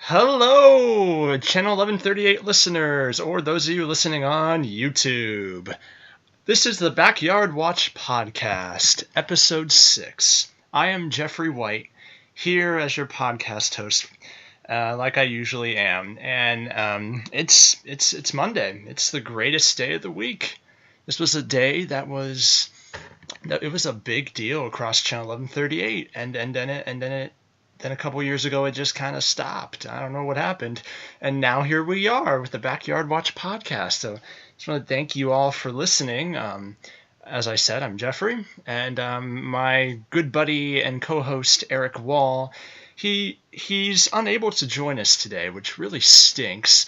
Hello, Channel 1138 listeners, or those of you listening on YouTube. This is the Backyard Watch Podcast, Episode 6. I am Jeffrey White, here as your podcast host, like I usually am. And it's Monday. It's the greatest day of the week. This was a day it was a big deal across Channel 1138, and then a couple years ago it just kind of stopped. I don't know what happened, and now here we are with the Backyard Watch Podcast. So just want to thank you all for listening. As I said, I'm Jeffrey, and my good buddy and co-host Eric Wall, he's unable to join us today, which really stinks.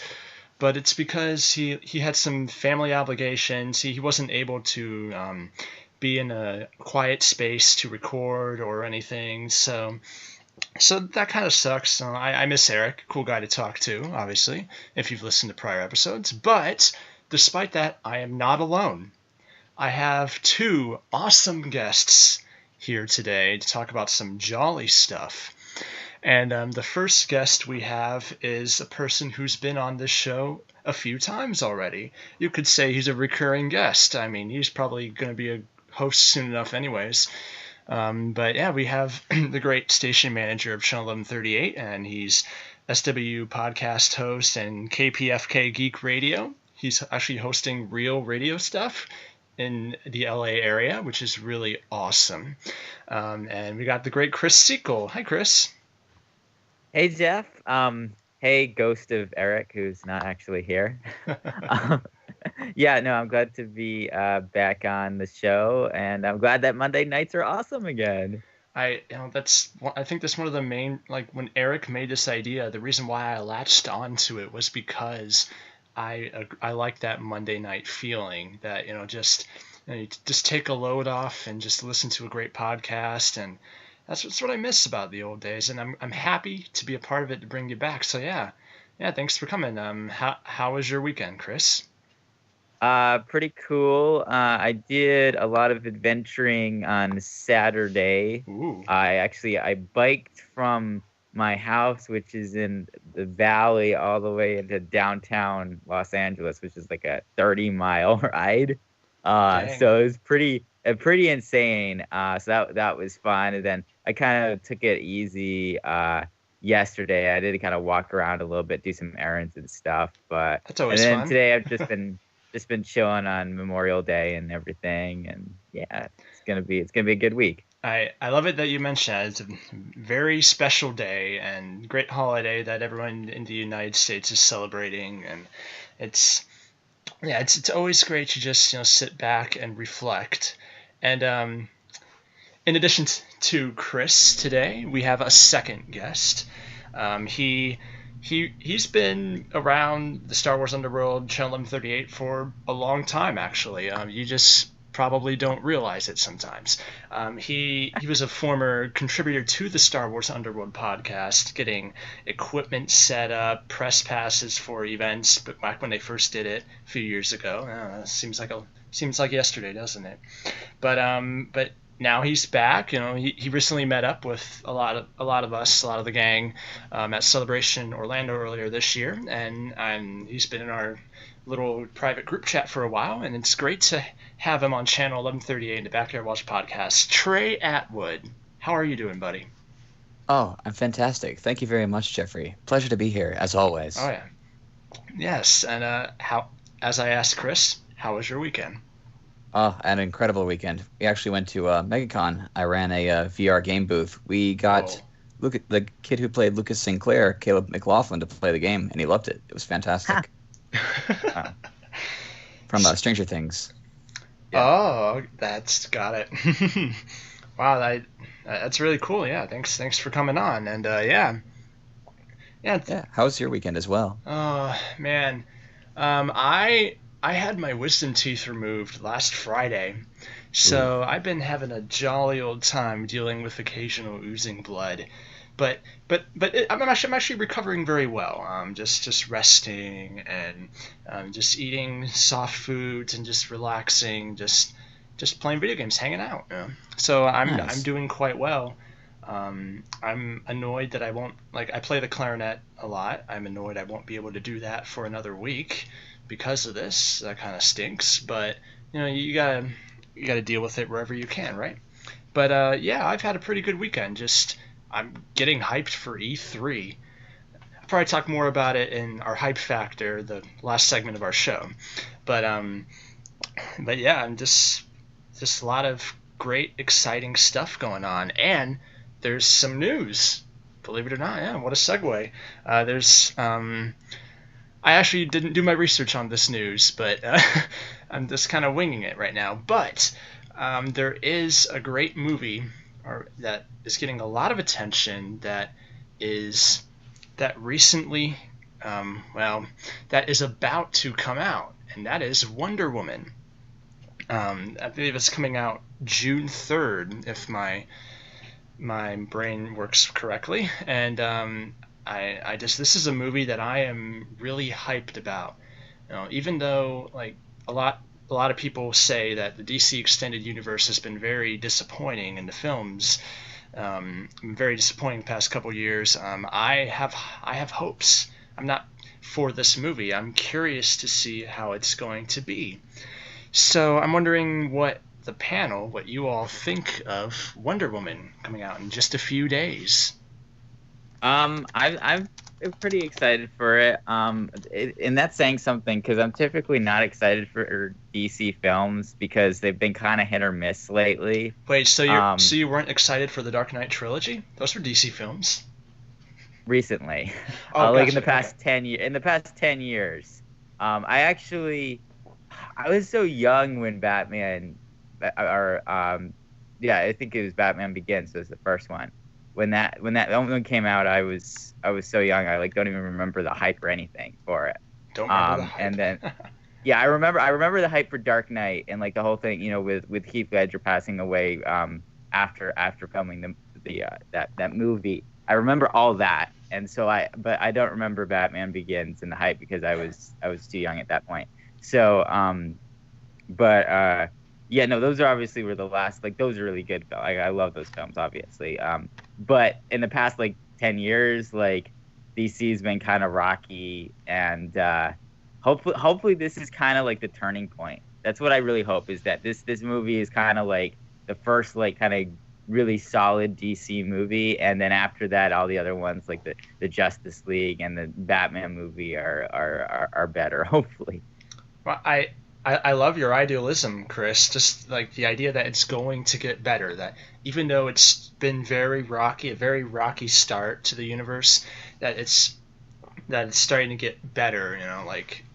But it's because he had some family obligations. He wasn't able to be in a quiet space to record or anything. So that kind of sucks. I miss Eric, cool guy to talk to, obviously, if you've listened to prior episodes. But despite that, I am not alone. I have two awesome guests here today to talk about some jolly stuff. And the first guest we have is a person who's been on this show a few times already. You could say he's a recurring guest. I mean, he's probably going to be a host soon enough anyways. But yeah, we have the great station manager of Channel 1138, and he's SW podcast host and KPFK Geek Radio. He's actually hosting real radio stuff in the LA area, which is really awesome. And we got the great Chris Sequel. Hi, Chris. Hey, Jeff. Hey, ghost of Eric, who's not actually here. Yeah, no, I'm glad to be back on the show, and I'm glad that Monday nights are awesome again. I think that's one of the main, like, when Eric made this idea, the reason why I latched onto it was because I like that Monday night feeling that, you just take a load off and just listen to a great podcast, and that's what I miss about the old days, and I'm happy to be a part of it to bring you back. So yeah, thanks for coming. How was your weekend, Chris? Pretty cool. I did a lot of adventuring on Saturday. Ooh. I biked from my house, which is in the valley, all the way into downtown Los Angeles, which is like a 30-mile ride. So it was pretty insane. So that was fun. And then I kind of took it easy yesterday. I did kind of walk around a little bit, do some errands and stuff. But that's always fun. And then today I've just been chilling on Memorial Day and everything. And yeah, it's gonna be a good week. I love it that you mentioned that. It's a very special day and great holiday that everyone in the United States is celebrating, and it's always great to just sit back and reflect. And in addition to Chris today, we have a second guest. He's been around the Star Wars Underworld, Channel 1138 for a long time, actually. You just probably don't realize it sometimes. He was a former contributor to the Star Wars Underworld podcast, getting equipment set up, press passes for events, but back when they first did it a few years ago. Seems like yesterday, doesn't it? But now he's back. He recently met up with a lot of us, a lot of the gang, at Celebration Orlando earlier this year, and he's been in our little private group chat for a while, and it's great to have him on Channel 1138 in the Backyard Watch Podcast. Trey Atwood, how are you doing, buddy? Oh, I'm fantastic. Thank you very much, Jeffrey. Pleasure to be here, as always. Oh yeah, yes. And as I asked Chris, how was your weekend? Oh, an incredible weekend. We actually went to MegaCon. I ran a VR game booth. We got the kid who played Lucas Sinclair, Caleb McLaughlin, to play the game, and he loved it. It was fantastic. From Stranger Things. Yeah. Oh, that's got it. Wow, that's really cool. Yeah, thanks for coming on. And yeah. How was your weekend as well? Oh man, I had my wisdom teeth removed last Friday, so I've been having a jolly old time dealing with occasional oozing blood. But I'm actually recovering very well. Just resting and just eating soft foods and just relaxing, just playing video games, hanging out. So I'm doing quite well. I'm annoyed that I won't, like, I play the clarinet a lot. I'm annoyed I won't be able to do that for another week because of this. That kind of stinks, but you gotta deal with it wherever you can, right? But yeah, I've had a pretty good weekend. Just I'm getting hyped for E3. I'll probably talk more about it in our hype factor, the last segment of our show. But yeah, I'm just a lot of great, exciting stuff going on, and there's some news. Believe it or not, yeah, what a segue. There's I actually didn't do my research on this news, but I'm just kind of winging it right now. But there is a great movie that is getting a lot of attention is that recently, that is about to come out, and that is Wonder Woman. I believe it's coming out June 3rd, if my brain works correctly. And I just this is a movie that I am really hyped about. Even though like a lot of people say that the DC extended universe has been very disappointing in the films, very disappointing the past couple years. I have hopes. I'm not for this movie. I'm curious to see how it's going to be. So I'm wondering what you all think of Wonder Woman coming out in just a few days. I'm pretty excited for it. And that's saying something because I'm typically not excited for DC films because they've been kind of hit or miss lately. Wait, so you weren't excited for the Dark Knight trilogy? Those were DC films. Recently, oh, like gotcha. in the past 10 years. In the past 10 years, I was so young when Batman, I think it was Batman Begins was the first one. When that one came out, I was so young. I don't even remember the hype or anything for it. Don't remember the hype. And then, yeah, I remember the hype for Dark Knight and the whole thing, with Heath Ledger passing away after filming that movie. I remember all that, and so but I don't remember Batman Begins and the hype because I was too young at that point. So, yeah, no, those were the last, those are really good. I love those films, obviously. But in the past, 10 years, DC's been kind of rocky, and hopefully this is kind of the turning point. That's what I really hope, is that this movie is kind of the first, kind of really solid DC movie, and then after that, all the other ones, the Justice League and the Batman movie are better, hopefully. Well, I love your idealism, Chris. Just the idea that it's going to get better. That even though it's been a very rocky start to the universe, that it's starting to get better.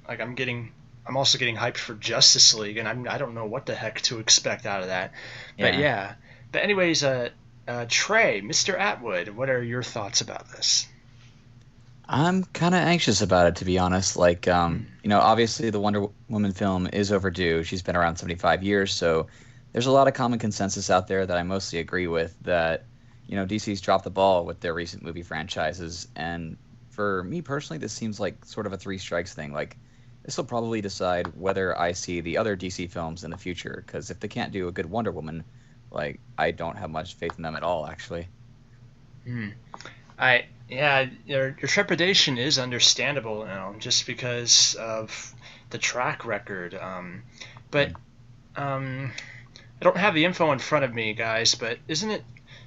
I'm also getting hyped for Justice League, and I don't know what the heck to expect out of that. But yeah. But anyways, Trey, Mr. Atwood, what are your thoughts about this? I'm kind of anxious about it, to be honest. Obviously the Wonder Woman film is overdue. She's been around 75 years, so there's a lot of common consensus out there that I mostly agree with, that, DC's dropped the ball with their recent movie franchises. And for me personally, this seems like sort of a three strikes thing. This will probably decide whether I see the other DC films in the future, because if they can't do a good Wonder Woman, I don't have much faith in them at all, actually. Yeah, your trepidation is understandable, just because of the track record. But I don't have the info in front of me, guys. But isn't it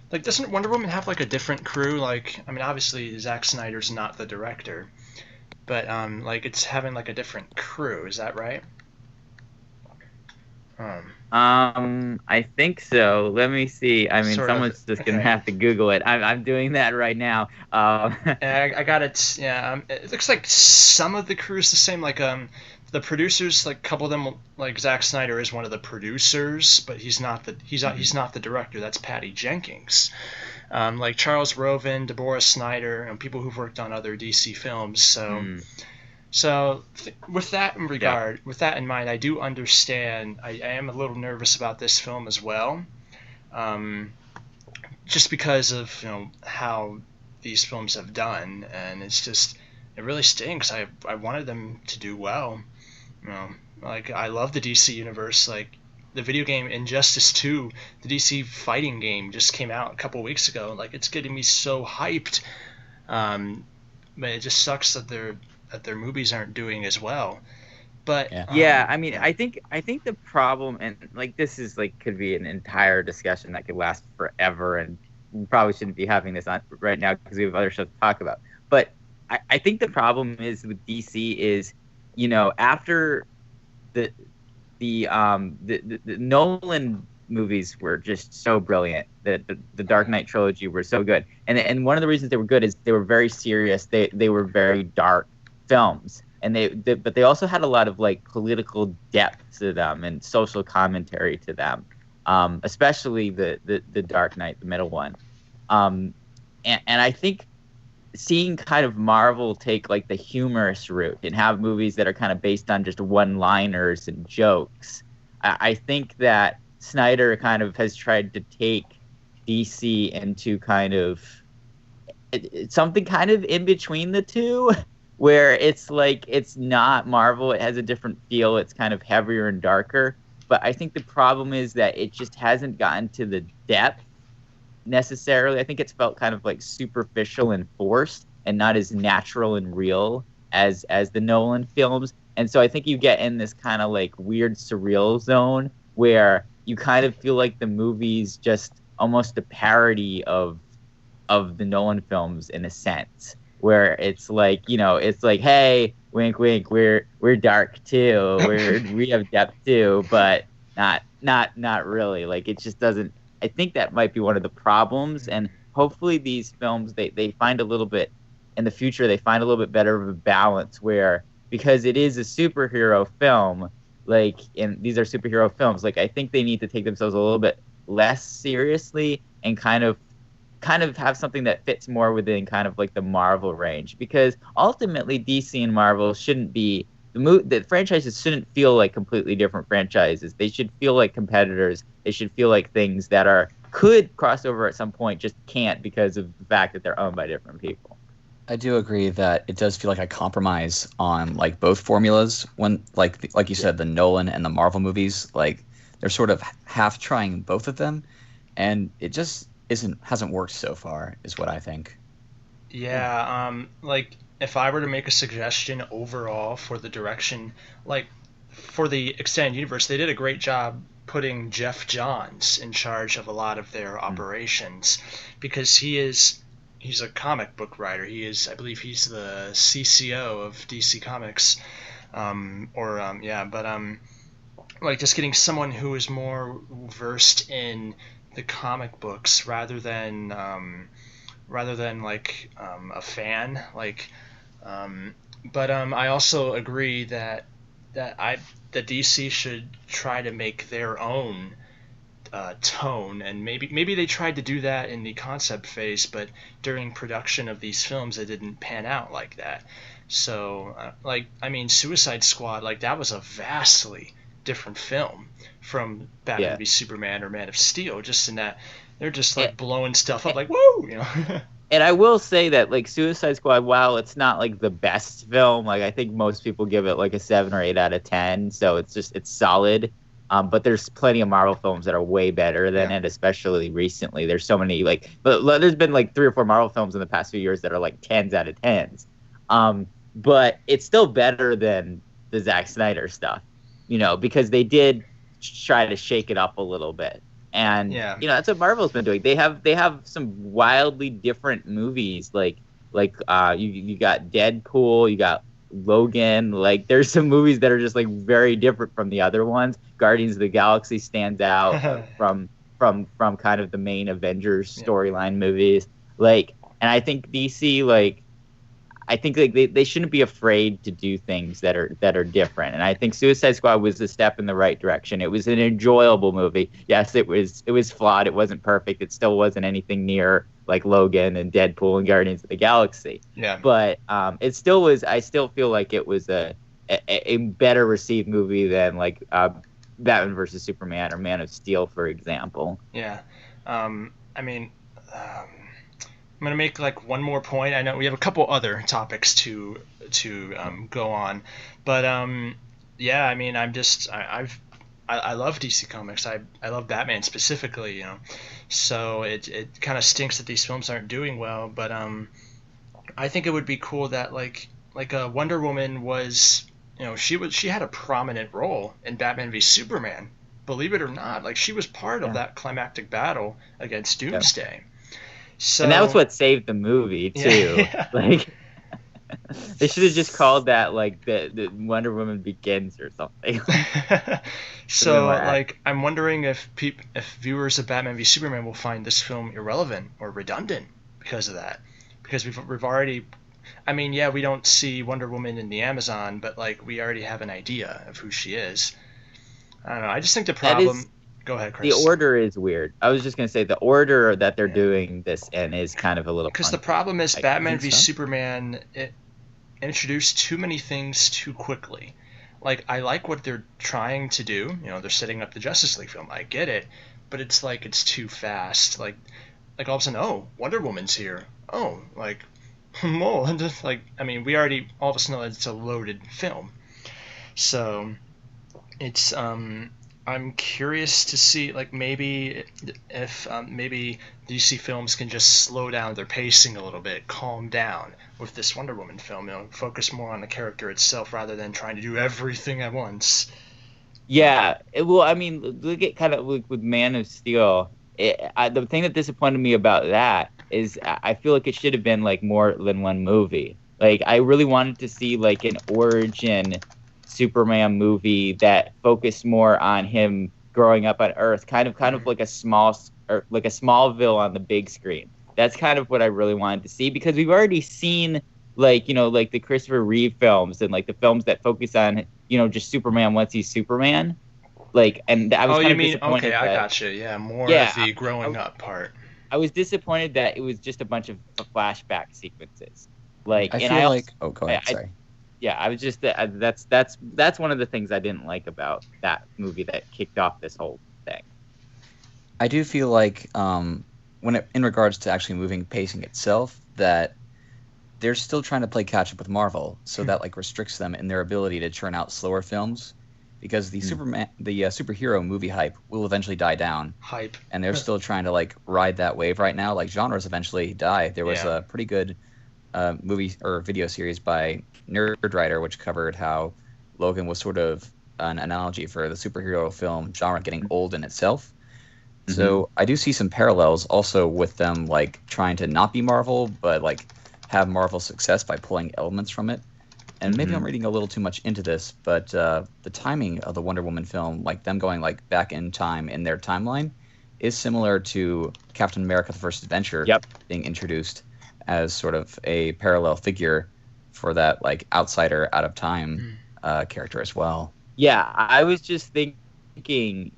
doesn't Wonder Woman have a different crew? Obviously Zack Snyder's not the director, but it's having a different crew. Is that right? I think so. Let me see. Someone's just gonna have to Google it. I'm doing that right now. I got it. Yeah. It looks like some of the crew's the same. The producers, a couple of them, Zack Snyder is one of the producers, but he's not the director. That's Patty Jenkins. Charles Roven, Deborah Snyder, and people who've worked on other DC films. So with that in mind, I do understand. I am a little nervous about this film as well, just because of how these films have done, and it really stinks. I wanted them to do well. I love the DC universe. the video game Injustice 2, the DC fighting game, just came out a couple weeks ago. Like, it's getting me so hyped. But it just sucks that their movies aren't doing as well. But yeah, I mean, I think the problem, and like this is like could be an entire discussion that could last forever, and we probably shouldn't be having this on right now because we have other stuff to talk about. But I think the problem is with DC is, after the Nolan movies were just so brilliant. The Dark Knight trilogy were so good, and one of the reasons they were good is they were very serious. They were very dark films, and but they also had a lot of like political depth to them and social commentary to them, especially the Dark Knight, the middle one, and I think seeing kind of Marvel take like the humorous route and have movies that are kind of based on just one-liners and jokes, I think that Snyder kind of has tried to take DC into kind of something kind of in between the two, where it's like it's not Marvel, it has a different feel, it's kind of heavier and darker. But I think the problem is that it just hasn't gotten to the depth necessarily. I think it's felt kind of like superficial and forced and not as natural and real as the Nolan films. And so I think you get in this kind of like weird surreal zone where you kind of feel like the movie's just almost a parody of the Nolan films in a sense, where it's like, it's like, hey, wink wink, we're dark too, we have depth too, but not really. Like, it just doesn't. I think that might be one of the problems, and hopefully these films they find a little bit in the future, they find a little bit better of a balance where, because it is a superhero film, like, and these are superhero films, like, I think they need to take themselves a little bit less seriously and kind of have something that fits more within kind of like the Marvel range, because ultimately DC and Marvel shouldn't be the franchises shouldn't feel like completely different franchises. They should feel like competitors. They should feel like things that could cross over at some point, just can't because of the fact that they're owned by different people. I do agree that it does feel like a compromise on like both formulas. When like you said, the Nolan and the Marvel movies, they're sort of half trying both of them, and it just hasn't worked so far, is what I think. Yeah, like, if I were to make a suggestion overall for the direction, like, for the extended universe, they did a great job putting Jeff Johns in charge of a lot of their operations, because he's a comic book writer. I believe he's the CCO of DC Comics, like, just getting someone who is more versed in the comic books rather than like a fan, like. But I also agree that DC should try to make their own tone, and maybe they tried to do that in the concept phase, but during production of these films it didn't pan out like that. So Suicide Squad, like, that was a vastly different film from Batman v Superman or Man of Steel, just in that they're just like blowing stuff up like woo, And I will say that, like, Suicide Squad, while it's not like the best film, like, I think most people give it like a 7 or 8 out of 10. So it's solid. But there's plenty of Marvel films that are way better than it, especially recently. There's so many, like, but there's been like 3 or 4 Marvel films in the past few years that are like 10s out of 10s. But it's still better than the Zack Snyder stuff, because they did try to shake it up a little bit. And that's what Marvel's been doing. They have some wildly different movies, like you got Deadpool, you got Logan. Like, there's some movies that are just like very different from the other ones. Guardians of the Galaxy stands out from kind of the main Avengers storyline movies. Like, and I think DC, like, I think like they shouldn't be afraid to do things that are different. And I think Suicide Squad was a step in the right direction. It was an enjoyable movie. Yes, it was flawed. It wasn't perfect. It still wasn't anything near like Logan and Deadpool and Guardians of the Galaxy. Yeah. But it still was. I still feel like it was a better received movie than like Batman versus Superman or Man of Steel, for example. Yeah. I'm going to make like one more point. I know we have a couple other topics to go on, but I've I love DC Comics. I love Batman specifically, So it kind of stinks that these films aren't doing well, but I think it would be cool that like Wonder Woman was, she had a prominent role in Batman v Superman. Believe it or not, like she was part of that climactic battle against Doomsday. So, and that was what saved the movie too. Yeah. Like they should have just called that like the Wonder Woman Begins or something. So like I'm wondering if viewers of Batman v Superman will find this film irrelevant or redundant because of that. Because we've already, I mean, yeah, we don't see Wonder Woman in the Amazon, but like we already have an idea of who she is. I don't know. I just think the problem. Go ahead, Chris. The order is weird. I was just gonna say the order that they're doing this in is kind of a little. Because the problem is Batman v Superman, it introduced too many things too quickly. Like I like what they're trying to do. They're setting up the Justice League film. I get it, but it's like it's too fast. Like all of a sudden, oh, Wonder Woman's here. Oh, like, more. Like, I mean, we already all of a sudden know it's a loaded film. So it's I'm curious to see like maybe if maybe DC films can just slow down their pacing a little bit, calm down with this Wonder Woman film, focus more on the character itself rather than trying to do everything at once. Yeah, well, I mean, look at kind of with Man of Steel. The thing that disappointed me about that is I feel like it should have been like more than one movie. Like I really wanted to see like an origin Superman movie that focused more on him growing up on Earth, kind of like a Smallville on the big screen. That's kind of what I really wanted to see because we've already seen like the Christopher Reeve films and like the films that focus on just Superman once he's Superman. Like, and I was kind of disappointed. Okay, I gotcha. Yeah, more of the growing up part. I was disappointed that it was just a bunch of flashback sequences. Like, I feel like. Oh, go ahead. Sorry. I was just that's one of the things I didn't like about that movie that kicked off this whole thing. I do feel like in regards to actually moving pacing itself, that they're still trying to play catch up with Marvel, so that like restricts them in their ability to churn out slower films, because the superhero movie hype will eventually die down. And they're still trying to like ride that wave right now. Like genres eventually die. There was a pretty good movie or video series by Nerdwriter which covered how Logan was sort of an analogy for the superhero film genre getting old in itself. Mm-hmm. So I do see some parallels also with them like trying to not be Marvel, but like have Marvel success by pulling elements from it. And maybe I'm reading a little too much into this, but the timing of the Wonder Woman film, like them going like back in time in their timeline, is similar to Captain America: The First Adventure being introduced as sort of a parallel figure for that like outsider out of time character as well. Yeah, I was just thinking,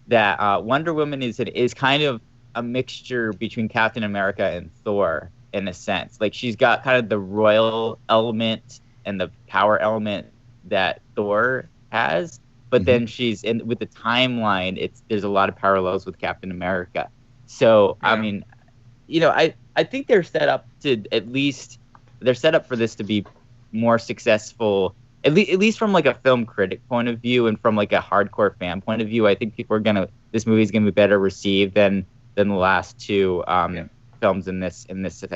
that Wonder Woman is kind of a mixture between Captain America and Thor in a sense. Like she's got kind of the royal element and the power element that Thor has, but then she's in with the timeline. There's a lot of parallels with Captain America. So I mean, I think they're set up for this to be more successful, at least from like a film critic point of view and from like a hardcore fan point of view. I think this movie is gonna be better received than the last two films in this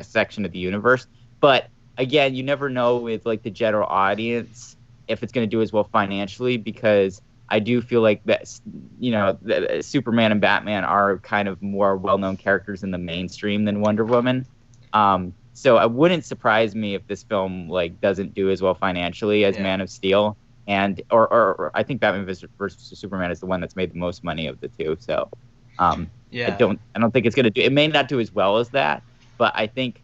section of the universe. But again, you never know with like the general audience if it's gonna do as well financially, because I do feel like that Superman and Batman are kind of more well-known characters in the mainstream than Wonder Woman. So it wouldn't surprise me if this film like doesn't do as well financially as Man of Steel, and or I think Batman versus Superman is the one that's made the most money of the two. So I don't think it's gonna do. It may not do as well as that, but I think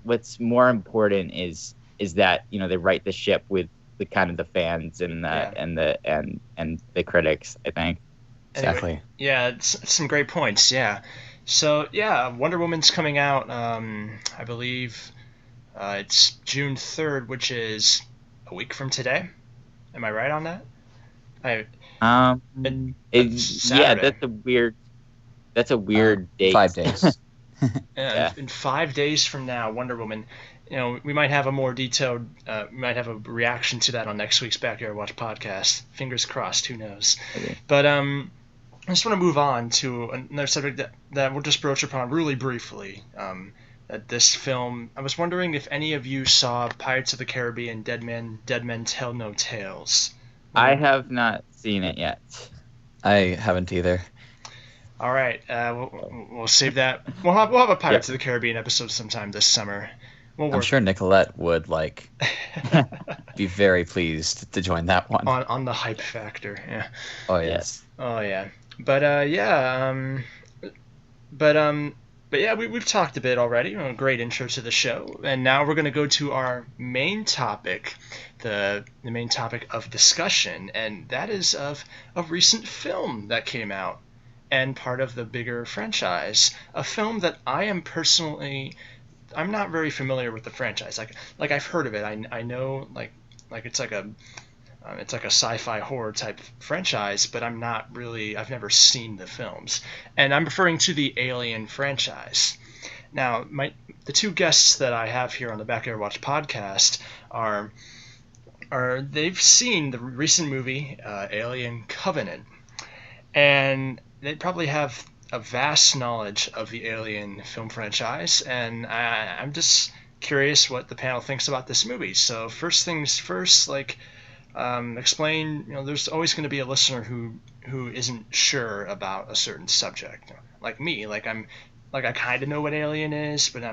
what's more important is that they right the ship with the kind of the fans and the critics, I think. Exactly. Anyway, it's some great points. Yeah. So Wonder Woman's coming out. I believe it's June 3rd, which is a week from today. Am I right on that? That's a weird date. 5 days. In 5 days from now, Wonder Woman. we might have a more detailed, we might have a reaction to that on next week's Backyard Watch podcast. Fingers crossed, who knows? Okay. But I just want to move on to another subject that we'll just broach upon really briefly. That this film, I was wondering if any of you saw Pirates of the Caribbean: Dead Men Tell No Tales. I have not seen it yet. I haven't either. All right, we'll save that. We'll have a Pirates of the Caribbean episode sometime this summer. I'm sure Nicolette would be very pleased to join that one. On the hype factor, yeah. Oh yes. Oh yeah. But yeah, we've talked a bit already. A great intro to the show, and now we're going to go to our main topic, the main topic of discussion, and that is of a recent film that came out and part of the bigger franchise. A film that I'm not very familiar with the franchise. Like I've heard of it. I know like it's like a sci-fi horror type franchise, but I've never seen the films. And I'm referring to the Alien franchise. Now, the two guests that I have here on the Backyard Watch podcast they've seen the recent movie Alien Covenant, and they probably have a vast knowledge of the Alien film franchise, and I'm just curious what the panel thinks about this movie. So first things first, explain. There's always going to be a listener who isn't sure about a certain subject, like me. I kind of know what Alien is, but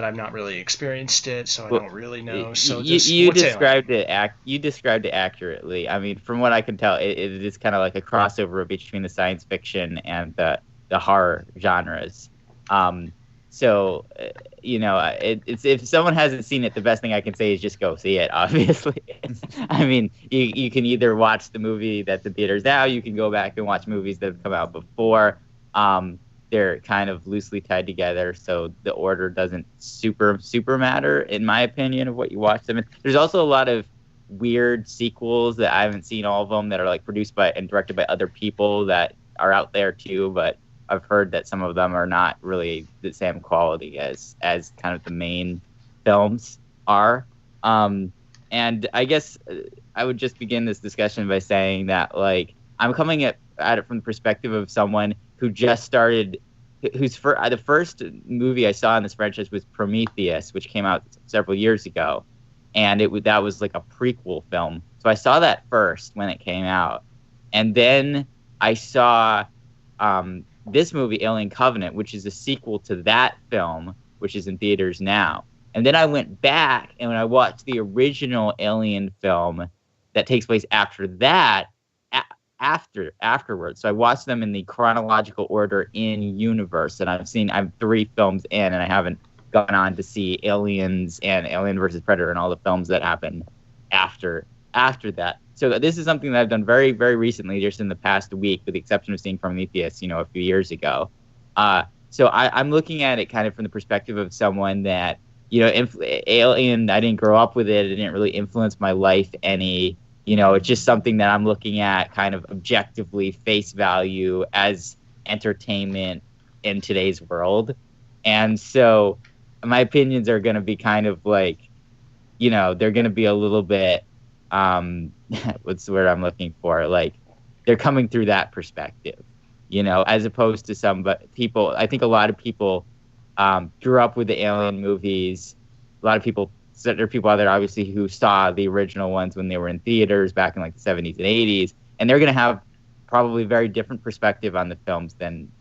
I've not really experienced it, so I don't really know. So you described it. You described it accurately. I mean, from what I can tell, it is kind of like a crossover between the science fiction and the horror genres. So, if someone hasn't seen it, the best thing I can say is just go see it, obviously. I mean, you can either watch the movie that's in theaters now, you can go back and watch movies that have come out before. They're kind of loosely tied together, so the order doesn't super matter, in my opinion, of what you watch them in. There's also a lot of weird sequels that I haven't seen all of them that are produced by and directed by other people that are out there too, but I've heard that some of them are not really the same quality as kind of the main films are. And I guess I would just begin this discussion by saying that I'm coming at it from the perspective of someone who just started, the first movie I saw in this franchise was Prometheus, which came out several years ago, and that was like a prequel film. So I saw that first when it came out, and then I saw this movie, Alien Covenant, which is a sequel to that film, which is in theaters now. And then I went back and when I watched the original Alien film that takes place after that, afterwards. So I watched them in the chronological order in universe, and I'm 3 films in, and I haven't gone on to see Aliens and Alien versus Predator and all the films that happened after that. So this is something that I've done very, very recently, just in the past week, with the exception of seeing Prometheus, a few years ago. So I'm looking at it kind of from the perspective of someone that, Alien, I didn't grow up with it. It didn't really influence my life any. It's just something that I'm looking at kind of objectively, face value, as entertainment in today's world. And so my opinions are going to be kind of they're going to be a little bit, what's the word I'm looking for? They're coming through that perspective, as opposed to some people. I think a lot of people grew up with the Alien movies. A lot of people, so there are people out there obviously who saw the original ones when they were in theaters back in the 70s and 80s, and they're going to have probably a very different perspective on the films than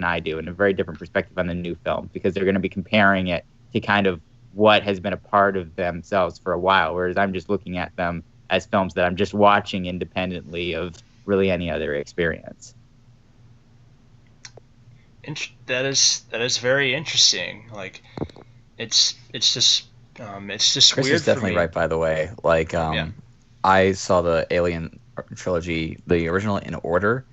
I do, and a very different perspective on the new film, because they're going to be comparing it to kind of what has been a part of themselves for a while, whereas I'm just looking at them as films that I'm just watching independently of really any other experience. That is very interesting. It's just Chris weird. Is definitely for me. right, by the way. Yeah. I saw the Alien trilogy, the original, in order,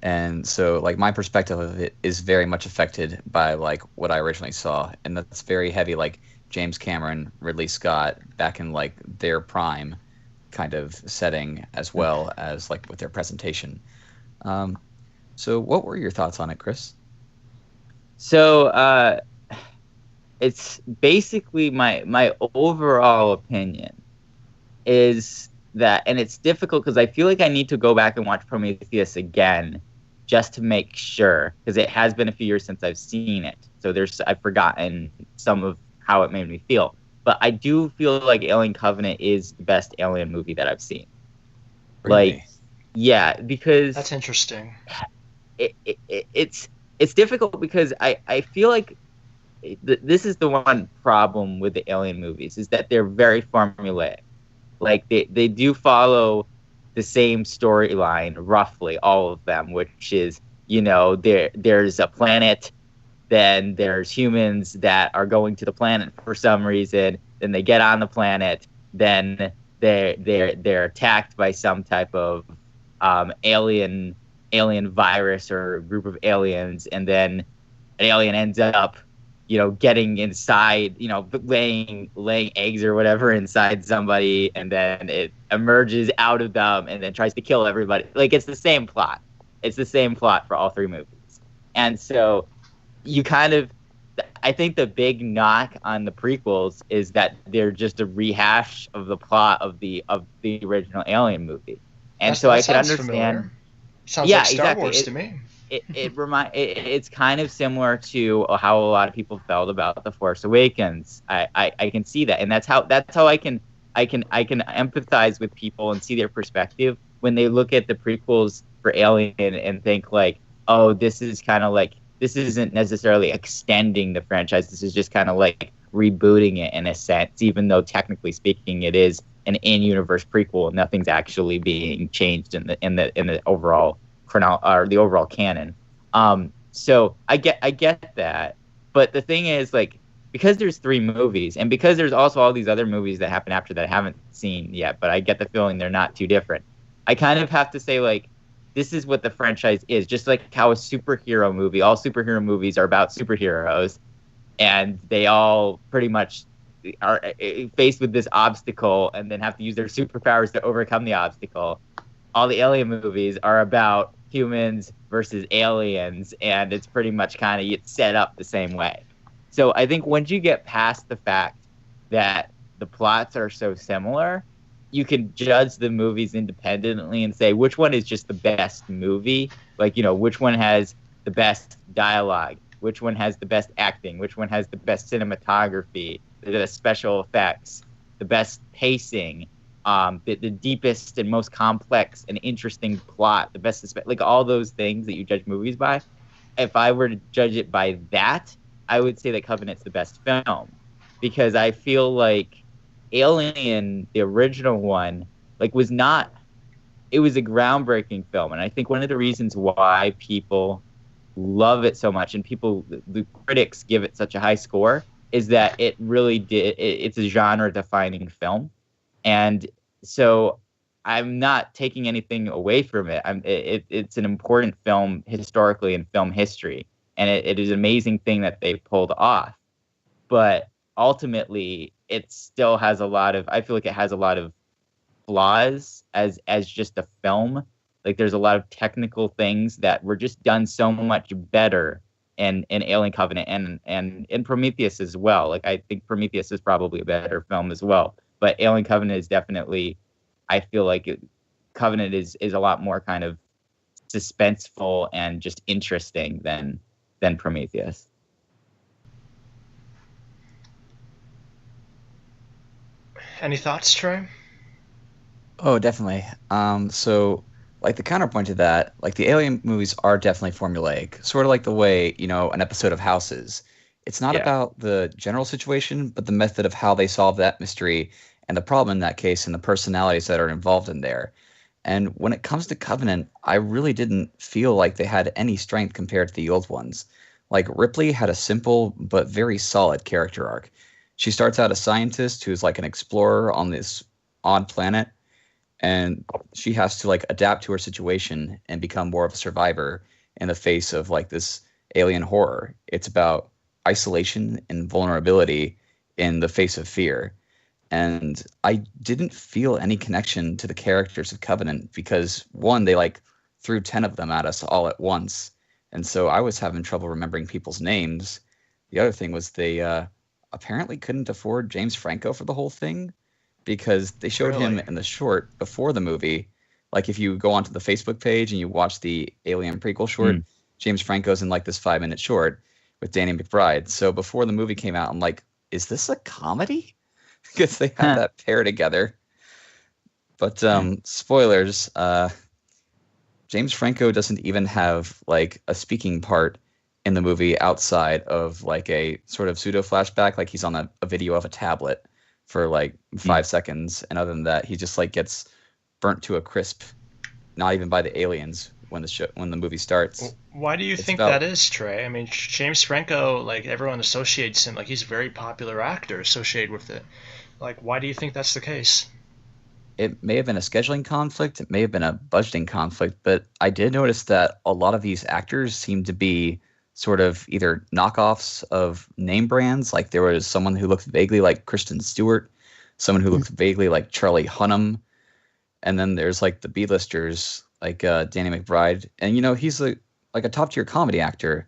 and so my perspective of it is very much affected by what I originally saw, and that's very heavy. James Cameron, Ridley Scott, back in their prime kind of setting, as well as with their presentation. So what were your thoughts on it, Chris? So it's basically my overall opinion is that, and it's difficult because I feel like I need to go back and watch Prometheus again just to make sure, because it has been a few years since I've seen it. So I've forgotten some of how it made me feel. But I do feel like Alien Covenant is the best Alien movie that I've seen. Really? Like, yeah, because That's interesting. It's difficult because I feel like this is the one problem with the Alien movies, is that they're very formulaic. Like they do follow the same storyline roughly, all of them, which is, there's a planet, then there's humans that are going to the planet for some reason, then they get on the planet, then they're attacked by some type of alien virus or group of aliens, and then an alien ends up getting inside, laying eggs or whatever inside somebody, and then it emerges out of them and then tries to kill everybody. Like, it's the same plot. It's the same plot for all three movies. And so I think the big knock on the prequels is that they're just a rehash of the plot of the original Alien movie. And so I can understand. Familiar. Sounds Yeah, like Star exactly. Wars to me. It's kind of similar to how a lot of people felt about The Force Awakens. I can see that, and that's how I can empathize with people and see their perspective when they look at the prequels for Alien and think like, oh, this isn't necessarily extending the franchise. This is just kind of like rebooting it in a sense, even though technically speaking it is an in-universe prequel and nothing's actually being changed in the overall the overall canon. So I get that, but the thing is, like, because there's three movies, and because there's also all these other movies that happen after that I haven't seen yet, but I get the feeling they're not too different. I kind of have to say, like, this is what the franchise is, just like how a superhero movie, all superhero movies are about superheroes, and they all pretty much are faced with this obstacle and then have to use their superpowers to overcome the obstacle. All the Alien movies are about humans versus aliens, and it's pretty much kind of set up the same way. So I think once you get past the fact that the plots are so similar, you can judge the movies independently and say which one is just the best movie. Like, which one has the best dialogue, which one has the best acting, which one has the best cinematography, the best special effects, the best pacing, the deepest and most complex and interesting plot, the best, like all those things that you judge movies by. If I were to judge it by that, I would say that Covenant's the best film, because I feel like Alien, the original one, like it was a groundbreaking film, and I think one of the reasons why people love it so much and the critics give it such a high score is that it really it's a genre defining film. And so I'm not taking anything away from it. It's an important film historically in film history, and it is an amazing thing that they pulled off. But ultimately, it still has I feel like it has a lot of flaws as just a film. Like, there's a lot of technical things that were just done so much better in Alien Covenant and in Prometheus as well. Like, I think Prometheus is probably a better film as well. But Alien Covenant is definitely, I feel like Covenant is a lot more kind of suspenseful and just interesting than Prometheus. Any thoughts, Trey? Oh, definitely. So, like, the counterpoint to that, like, the Alien movies are definitely formulaic, sort of like the way, an episode of House is. It's not about the general situation, but the method of how they solve that mystery and the problem in that case and the personalities that are involved in there. And when it comes to Covenant, I really didn't feel like they had any strength compared to the old ones. Like, Ripley had a simple but very solid character arc. She starts out a scientist who's like an explorer on this odd planet, and she has to like adapt to her situation and become more of a survivor in the face of like this alien horror. It's about isolation and vulnerability in the face of fear. And I didn't feel any connection to the characters of Covenant because, one, they like threw 10 of them at us all at once. And so I was having trouble remembering people's names. The other thing was they apparently couldn't afford James Franco for the whole thing because they showed him Really? in the short before the movie. Like if you go onto the Facebook page and you watch the Alien prequel short, James Franco's in like this 5-minute short with Danny McBride. So before the movie came out, I'm like, is this a comedy? Because they have that pair together. But spoilers, James Franco doesn't even have like a speaking part in the movie outside of like a sort of pseudo flashback, like he's on a video of a tablet for like 5 seconds, and other than that, he just like gets burnt to a crisp, not even by the aliens when the movie starts. Why do you think that is, Trey? I mean, James Franco, like everyone associates him, like he's a very popular actor associated with it. Like, why do you think that's the case? It may have been a scheduling conflict, it may have been a budgeting conflict, but I did notice that a lot of these actors seem to be sort of either knockoffs of name brands. Like there was someone who looked vaguely like Kristen Stewart, someone who looked vaguely like Charlie Hunnam, and then there's like the B-listers like Danny McBride. And you know, he's like a top tier comedy actor,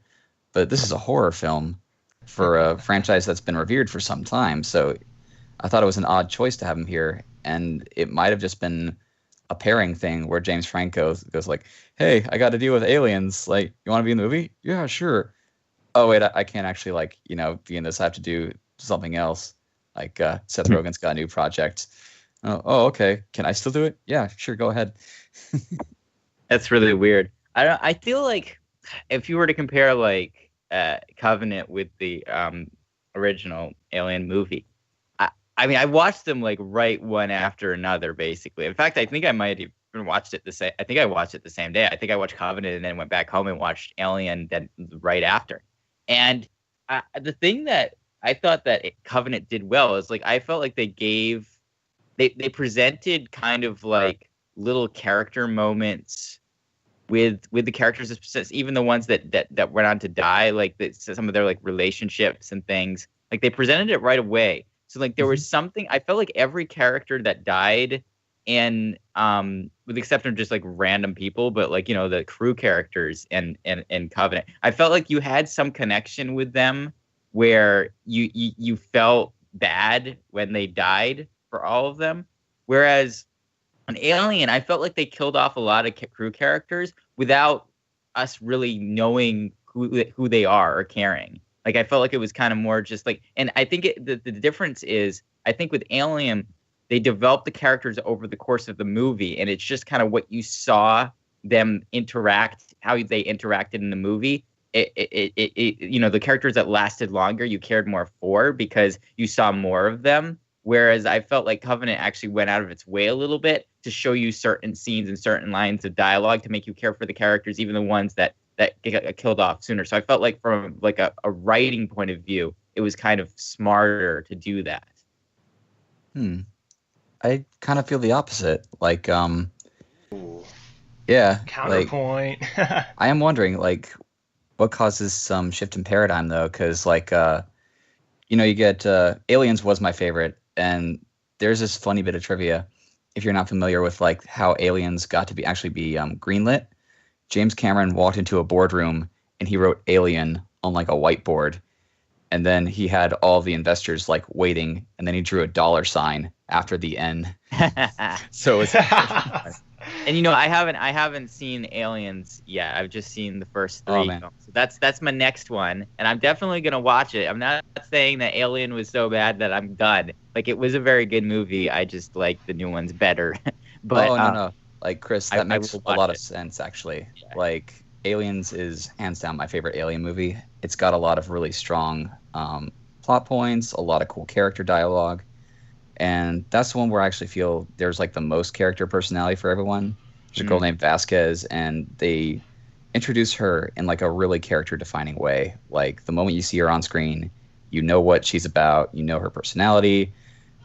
but this is a horror film for a franchise that's been revered for some time. So I thought it was an odd choice to have him here, and it might have just been a pairing thing where James Franco goes like, "Hey, I got to deal with aliens. Like, you want to be in the movie? Yeah, sure. Oh wait, I can't actually like be in this. I have to do something else. Like Seth Rogen's got a new project. Oh, okay. Can I still do it? Yeah, sure. Go ahead." That's really weird. I feel like if you were to compare like Covenant with the original Alien movie, I mean, I watched them like right one after another, basically. In fact, I think I might have even watched it the same. I think I watched it the same day. I think I watched Covenant and then went back home and watched Alien then right after. And the thing that I thought that Covenant did well is like I felt like they presented kind of like little character moments with the characters, even the ones that went on to die, like some of their like relationships and things. Like they presented it right away. So like there was something, I felt like every character that died, and with the exception of just like random people, but like the crew characters and Covenant, I felt like you had some connection with them where you felt bad when they died for all of them. Whereas on Alien, I felt like they killed off a lot of crew characters without us really knowing who they are or caring. Like I felt like it was kind of more just like, and I think the difference is, I think with Alien, they developed the characters over the course of the movie, and it's just kind of what you saw them interact, how they interacted in the movie. The characters that lasted longer, you cared more for because you saw more of them. Whereas I felt like Covenant actually went out of its way a little bit to show you certain scenes and certain lines of dialogue to make you care for the characters, even the ones that get killed off sooner. So I felt like from like a writing point of view, it was kind of smarter to do that. I kind of feel the opposite. Like, Ooh. Yeah. Counterpoint. Like, I am wondering, like, what causes some shift in paradigm, though? Because, like, you get Aliens was my favorite, and there's this funny bit of trivia. If you're not familiar with, like, how Aliens got to be greenlit, James Cameron walked into a boardroom and he wrote Alien on like a whiteboard, and then he had all the investors like waiting, and then he drew a dollar sign after the N. So it's and I haven't seen Aliens yet. I've just seen the first 3 films. So that's my next one, and I'm definitely gonna watch it. I'm not saying that Alien was so bad that I'm done. Like it was a very good movie. I just like the new ones better. But no. Like, Chris, that makes a lot of sense, actually. Yeah. Like, Aliens is hands down my favorite Alien movie. It's got a lot of really strong plot points, a lot of cool character dialogue. And that's the one where I actually feel there's, like, the most character personality for everyone. There's a girl named Vasquez, and they introduce her in, like, a really character-defining way. Like, the moment you see her on screen, you know what she's about, you know her personality,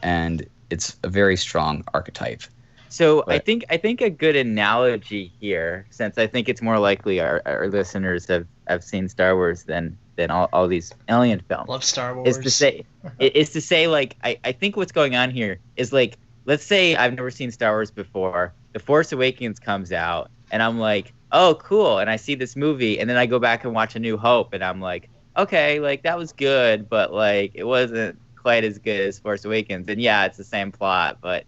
and it's a very strong archetype. So but I think a good analogy here, since I think it's more likely our listeners have seen Star Wars than all these Alien films. Love Star Wars. Is to say like I think what's going on here is like, let's say I've never seen Star Wars before. The Force Awakens comes out and I'm like, oh cool, and I see this movie, and then I go back and watch A New Hope and I'm like, okay, like that was good, but like it wasn't quite as good as Force Awakens. And yeah, it's the same plot, but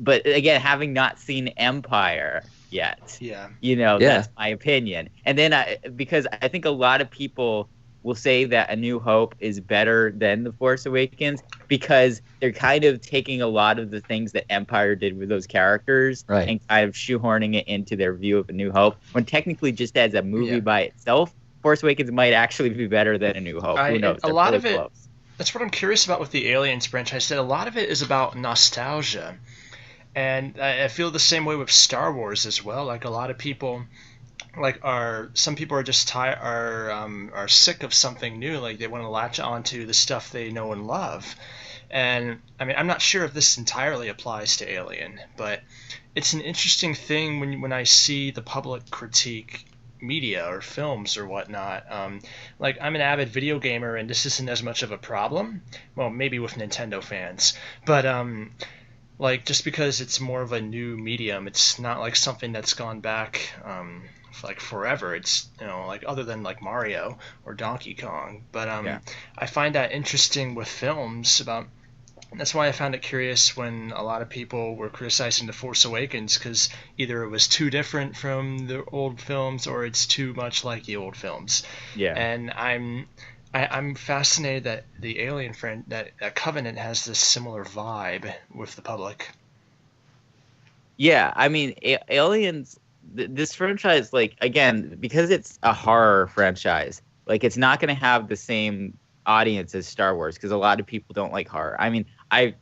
again, having not seen Empire yet, Yeah. Yeah. that's my opinion. And then because I think a lot of people will say that A New Hope is better than The Force Awakens because they're kind of taking a lot of the things that Empire did with those characters Right. and kind of shoehorning it into their view of A New Hope, when technically just as a movie by itself, Force Awakens might actually be better than A New Hope. Who knows? A They're lot really of it. close. That's what I'm curious about with the Aliens franchise. That a lot of it is about nostalgia, and I feel the same way with Star Wars as well. Like a lot of people, some people are just are sick of something new. Like they want to latch onto the stuff they know and love. And I mean, I'm not sure if this entirely applies to Alien, but it's an interesting thing when I see the public critique media or films or whatnot. Like I'm an avid video gamer, and this isn't as much of a problem. Well, maybe with Nintendo fans, but like just because it's more of a new medium, it's not like something that's gone back like forever. It's like other than like Mario or Donkey Kong. But I find that interesting with films about. That's why I found it curious when a lot of people were criticizing The Force Awakens, because either it was too different from the old films or it's too much like the old films. Yeah. And I'm fascinated that the Alien friend that Covenant has this similar vibe with the public. Yeah, I mean, Aliens. This franchise, like again, because it's a horror franchise, like it's not going to have the same audience as Star Wars because a lot of people don't like horror. I mean, I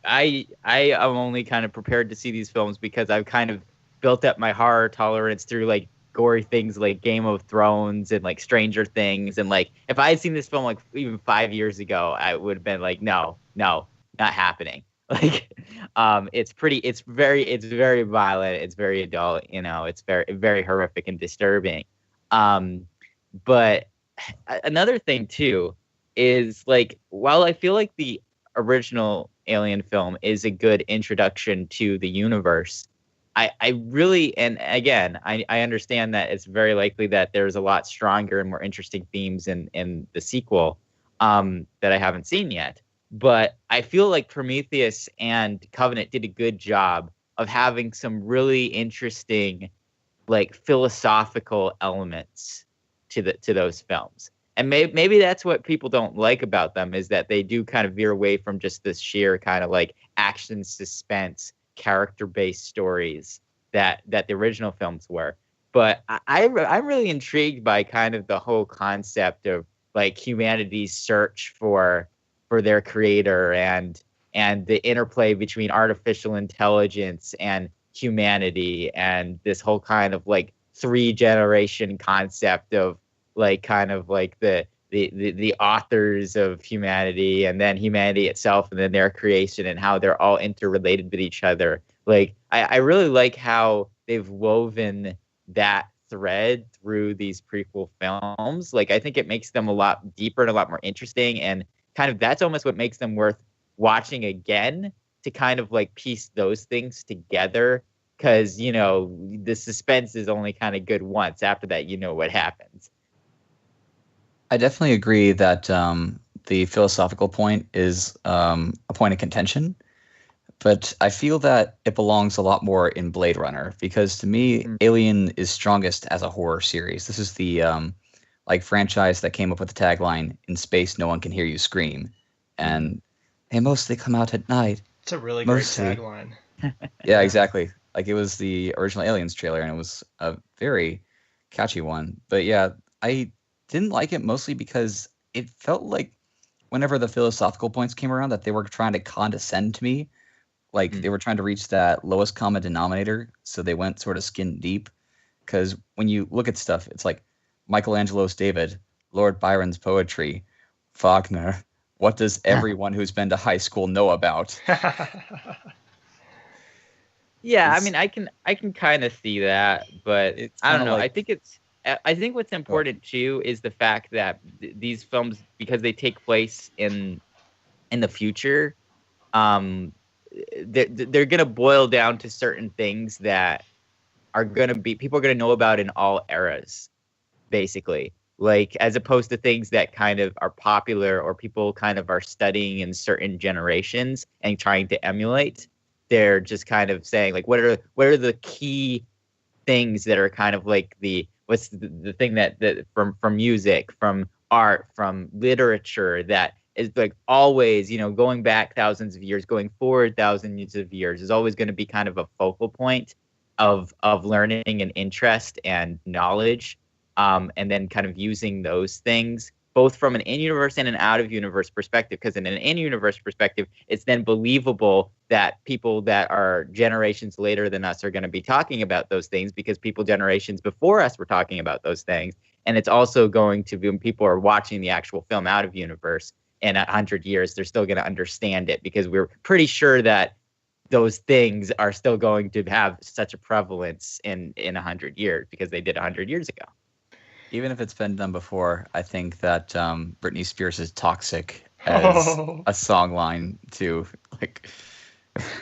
am only kind of prepared to see these films because I've kind of built up my horror tolerance through like gory things like Game of Thrones and like Stranger Things, and like if I had seen this film like even 5 years ago, I would have been like, no, not happening. Like, it's very violent, it's very adult, it's very very horrific and disturbing. But another thing too is like while I feel like the original Alien film is a good introduction to the universe, I really, and again, I understand that it's very likely that there's a lot stronger and more interesting themes in the sequel that I haven't seen yet. But I feel like Prometheus and Covenant did a good job of having some really interesting, like philosophical elements to those films. And maybe that's what people don't like about them, is that they do kind of veer away from just this sheer kind of like action, suspense, character-based stories that the original films were. But I'm really intrigued by kind of the whole concept of like humanity's search for their creator and the interplay between artificial intelligence and humanity, and this whole kind of like 3-generation concept of like kind of like the authors of humanity and then humanity itself and then their creation and how they're all interrelated with each other. Like I really like how they've woven that thread through these prequel films. Like I think it makes them a lot deeper and a lot more interesting, and kind of that's almost what makes them worth watching again, to kind of like piece those things together, because the suspense is only kind of good once. After that, what happens. I definitely agree that the philosophical point is a point of contention, but I feel that it belongs a lot more in Blade Runner, because to me, Alien is strongest as a horror series. This is the like franchise that came up with the tagline, "In space, no one can hear you scream," and they mostly come out at night. It's a really great tagline. Yeah, exactly. Like it was the original Aliens trailer, and it was a very catchy one. But yeah, I didn't like it mostly because it felt like whenever the philosophical points came around that they were trying to condescend to me. Like they were trying to reach that lowest common denominator. So they went sort of skin deep. Because when you look at stuff, it's like Michelangelo's David, Lord Byron's poetry, Wagner. What does everyone who's been to high school know about? Yeah, I mean, I can kind of see that, but I don't know. Like, I think what's important too is the fact that these films, because they take place in the future, they're gonna boil down to certain things that are gonna be people are gonna know about in all eras, basically. like as opposed to things that kind of are popular or people kind of are studying in certain generations and trying to emulate. They're just kind of saying like, what are the key things that are kind of like the thing that from music, from art, from literature that is like always, going back thousands of years, going forward thousands of years is always going to be kind of a focal point of learning and interest and knowledge, and then kind of using those things both from an in-universe and an out-of-universe perspective, because in an in-universe perspective, it's then believable that people that are generations later than us are going to be talking about those things because people generations before us were talking about those things. And it's also going to be when people are watching the actual film out of universe in 100 years, they're still going to understand it because we're pretty sure that those things are still going to have such a prevalence in 100 years because they did 100 years ago. Even if it's been done before, I think that Britney Spears is toxic as a song line too. Like,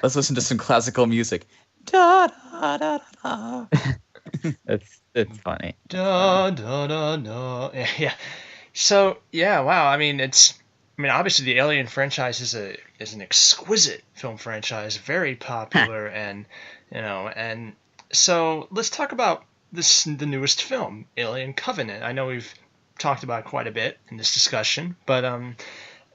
let's listen to some classical music. Da, da, da, da. That's funny. Da, da, da, da. Yeah. So yeah, wow. I mean, obviously the Alien franchise is an exquisite film franchise, very popular, and so let's talk about the newest film, Alien Covenant. I know we've talked about it quite a bit in this discussion, but I'm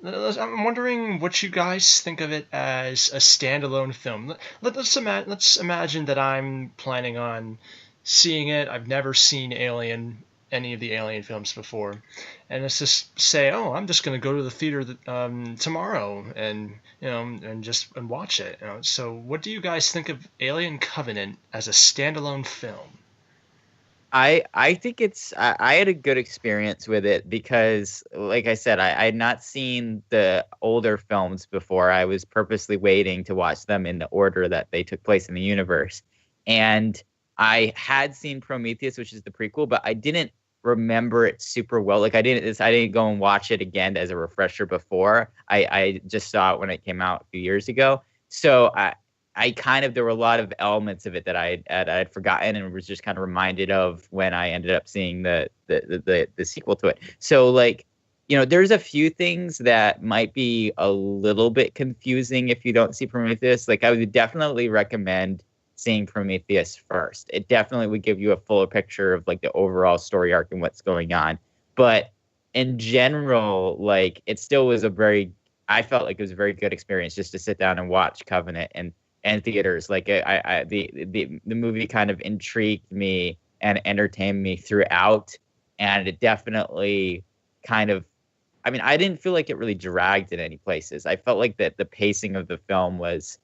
wondering what you guys think of it as a standalone film. Let's imagine that I'm planning on seeing it. I've never seen any of the Alien films before, and let's just say, I'm just going to go to the theater tomorrow and watch it. So, what do you guys think of Alien Covenant as a standalone film? I think I had a good experience with it because, like I said, I had not seen the older films before. I was purposely waiting to watch them in the order that they took place in the universe. And I had seen Prometheus, which is the prequel, but I didn't remember it super well. Like I didn't go and watch it again as a refresher before. I just saw it when it came out a few years ago. So there were a lot of elements of it that I had forgotten and was just kind of reminded of when I ended up seeing the sequel to it. So there's a few things that might be a little bit confusing if you don't see Prometheus. Like I would definitely recommend seeing Prometheus first. It definitely would give you a fuller picture of like the overall story arc and what's going on. But in general, it still was I felt like it was a very good experience just to sit down and watch Covenant and theaters. Like the movie kind of intrigued me and entertained me throughout, and it definitely kind of, I didn't feel like it really dragged in any places. I felt like that the pacing of the film was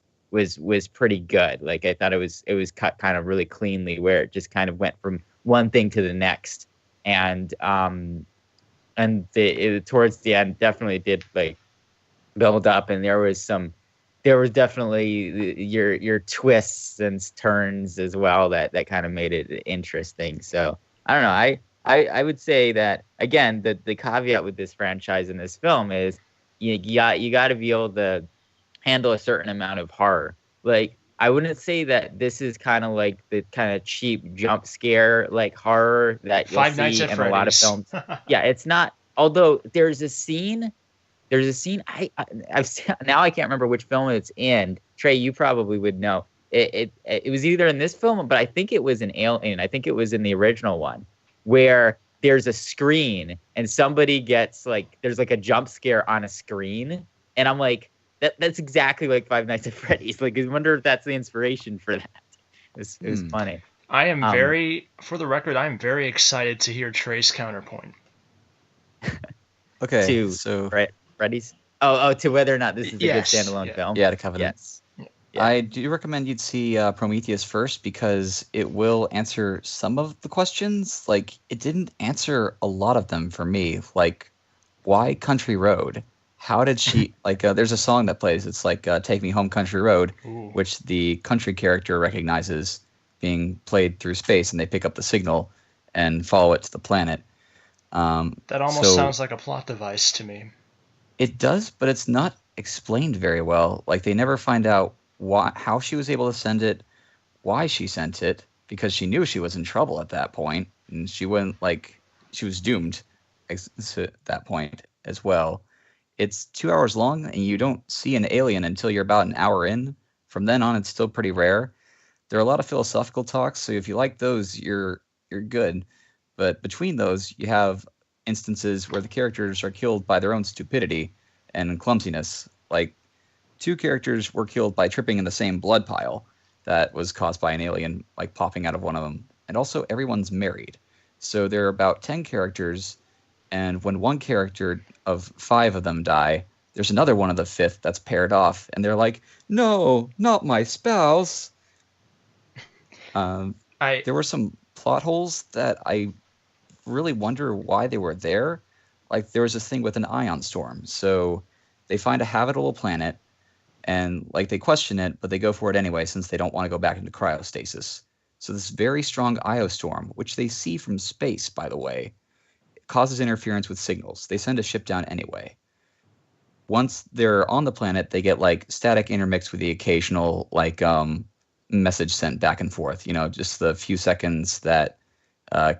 pretty good. Like I thought it was cut kind of really cleanly, where it just kind of went from one thing to the next, and towards the end definitely did build up, and there was definitely your twists and turns as well that kind of made it interesting. So I don't know. I would say that again, the caveat with this franchise and this film is you got to be able to handle a certain amount of horror. Like I wouldn't say that this is kind of like the kind of cheap jump scare horror that you'll see in a lot of films. Yeah, it's not. Although there's a scene. I've now I can't remember which film it's in. Trey, you probably would know. It was either in this film, but I think it was in Alien. I think it was in the original one, where there's a screen and somebody gets there's a jump scare on a screen, and I'm like, that's exactly like Five Nights at Freddy's. I wonder if that's the inspiration for that. It was funny. I am for the record, I am very excited to hear Trey's counterpoint. Okay, Freddy's? Oh, to whether or not this is a good standalone film? Yeah, to Covenant. Yes. Yeah. I do recommend you'd see Prometheus first because it will answer some of the questions. It didn't answer a lot of them for me. Why Country Road? How did she, there's a song that plays. It's Take Me Home Country Road, Ooh. which the country character recognizes being played through space, and they pick up the signal and follow it to the planet. That almost sounds like a plot device to me. It does, but it's not explained very well. They never find out how she was able to send it, why she sent it, because she knew she was in trouble at that point, and she wouldn't she was doomed. to that point as well. It's 2 hours long, and you don't see an alien until you're about an hour in. From then on, it's still pretty rare. There are a lot of philosophical talks, so if you like those, you're good. But between those, you have instances where the characters are killed by their own stupidity and clumsiness. Like 2 characters were killed by tripping in the same blood pile that was caused by an alien like popping out of one of them. And also everyone's married. So there are about 10 characters, and when one character of 5 of them die, there's another one of the 5th that's paired off, and they're like, "No, not my spouse." There were some plot holes that I really wonder why they were there. Like there was this thing with an ion storm. So they find a habitable planet and like they question it, but they go for it anyway since they don't want to go back into cryostasis. So this very strong iostorm, which they see from space, by the way, causes interference with signals. They send a ship down anyway. Once they're on the planet, they get like static intermixed with the occasional like message sent back and forth. You know, just the few seconds that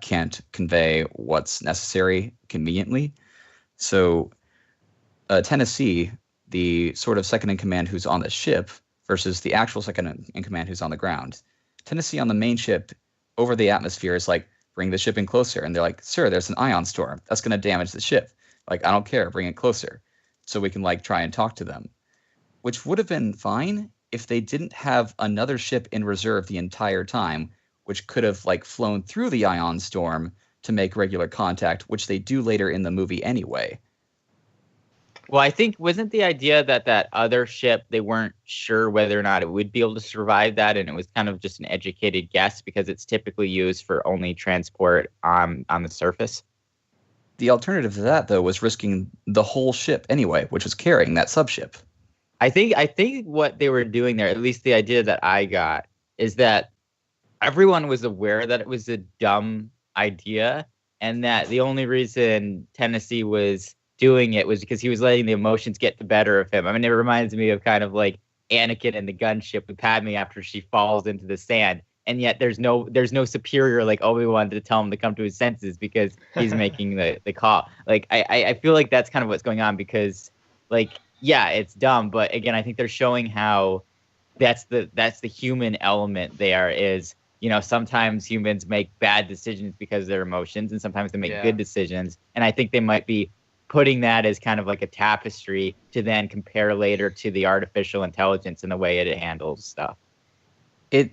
can't convey what's necessary conveniently. So Tennessee, the sort of second in command who's on the ship versus the actual second in command who's on the ground. Tennessee on the main ship over the atmosphere is like, bring the ship in closer. And they're like, sir, there's an ion storm. That's going to damage the ship. Like, I don't care. Bring it closer. So we can like try and talk to them, which would have been fine if they didn't have another ship in reserve the entire time, which could have like flown through the ion storm to make regular contact, which they do later in the movie anyway. Well, I think wasn't the idea that other ship, they weren't sure whether or not it would be able to survive that, and it was kind of just an educated guess because it's typically used for only transport on the surface? The alternative to that, though, was risking the whole ship anyway, which was carrying that subship. I think what they were doing there, at least the idea that I got, is that everyone was aware that it was a dumb idea, and that the only reason Tennessee was doing it was because he was letting the emotions get the better of him. I mean, it reminds me of kind of like Anakin in the gunship with Padme after she falls into the sand, and yet there's no superior like Obi-Wan to tell him to come to his senses because he's making the call. Like I feel like that's kind of what's going on because like yeah, it's dumb, but again, I think they're showing how that's the human element there is, you know, sometimes humans make bad decisions because of their emotions and sometimes they make good decisions, and I think they might be putting that as kind of like a tapestry to then compare later to the artificial intelligence and the way it handles stuff. It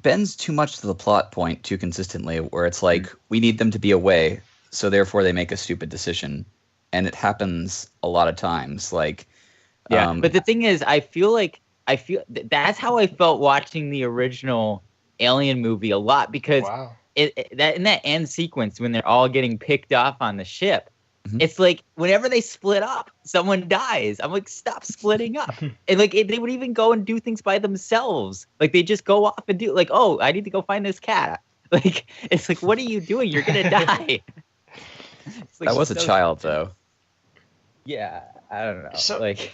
bends too much to the plot point too consistently, where it's like, we need them to be away, so therefore they make a stupid decision. And it happens a lot of times. Like, but the thing is, I feel that's how I felt watching the original Alien movie a lot, because that in that end sequence when they're all getting picked off on the ship, it's like whenever they split up, someone dies. I'm like, stop splitting up. And like they would even go and do things by themselves. Like they just go off and do like, oh, I need to go find this cat. Like it's like, what are you doing? You're gonna die. Like, that was a child, though. Yeah, I don't know. So, like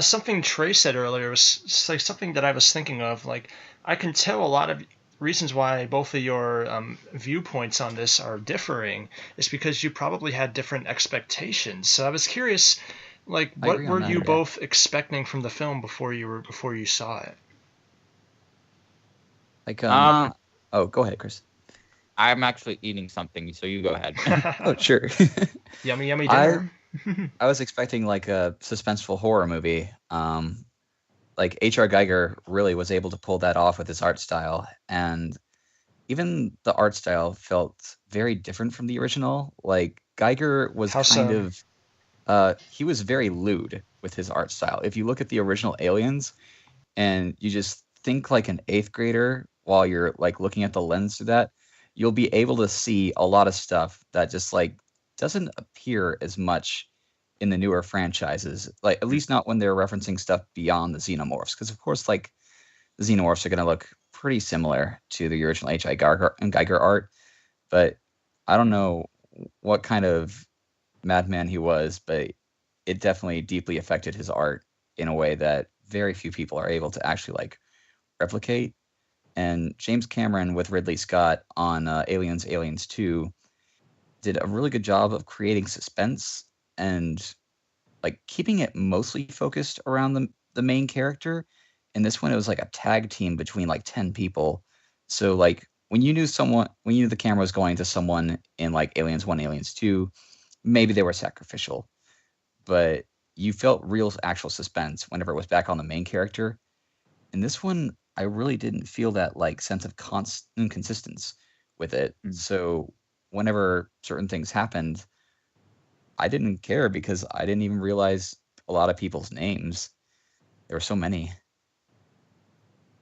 something Trey said earlier was like something that I was thinking of. Like I can tell a lot of reasons why both of your viewpoints on this are differing is because you probably had different expectations. So I was curious, like, what were you both expecting from the film before you saw it? Like, oh, go ahead, Chris. I'm actually eating something, so you go ahead. Oh, sure. Yummy dinner. I was expecting like a suspenseful horror movie. Like H.R. Geiger really was able to pull that off with his art style, and even the art style felt very different from the original. Like Geiger was he was very lewd with his art style. If you look at the original Aliens, and you just think like an 8th grader while you're like looking at the lens through that, you'll be able to see a lot of stuff that just like doesn't appear as much in the newer franchises, like at least not when they're referencing stuff beyond the xenomorphs, because of course like the xenomorphs are going to look pretty similar to the original H.I. Geiger art, but I don't know what kind of madman he was, but it definitely deeply affected his art in a way that very few people are able to actually like replicate. And James Cameron with Ridley Scott on Aliens 2 did a really good job of creating suspense and like keeping it mostly focused around the main character. In this one, it was like a tag team between like 10 people. So like when you knew the camera was going to someone in like Aliens 1, Aliens 2, maybe they were sacrificial, but you felt real actual suspense whenever it was back on the main character. In this one, I really didn't feel that like sense of constant consistency with it. So whenever certain things happened, I didn't care because I didn't even realize a lot of people's names. There were so many.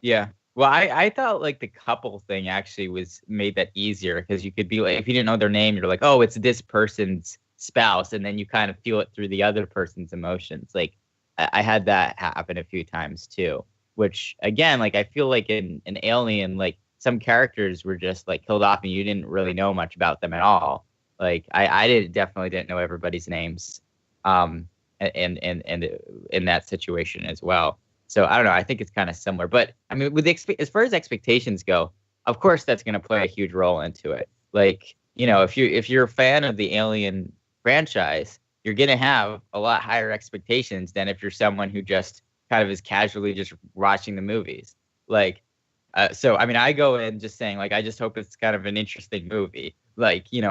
Yeah. Well, I thought like the couple thing actually was made that easier because you could be like, if you didn't know their name, you're like, oh, it's this person's spouse, and then you kind of feel it through the other person's emotions. Like I had that happen a few times too, which again, like I feel like in an Alien, like some characters were just like killed off and you didn't really know much about them at all. Like I definitely didn't know everybody's names, and in that situation as well. So I don't know. I think it's kind of similar, but I mean, with as far as expectations go, of course that's going to play a huge role into it. Like, you know, if you're a fan of the Alien franchise, you're going to have a lot higher expectations than if you're someone who just kind of is casually just watching the movies. Like, so I mean, I go in just saying like, I just hope it's kind of an interesting movie. Like, you know,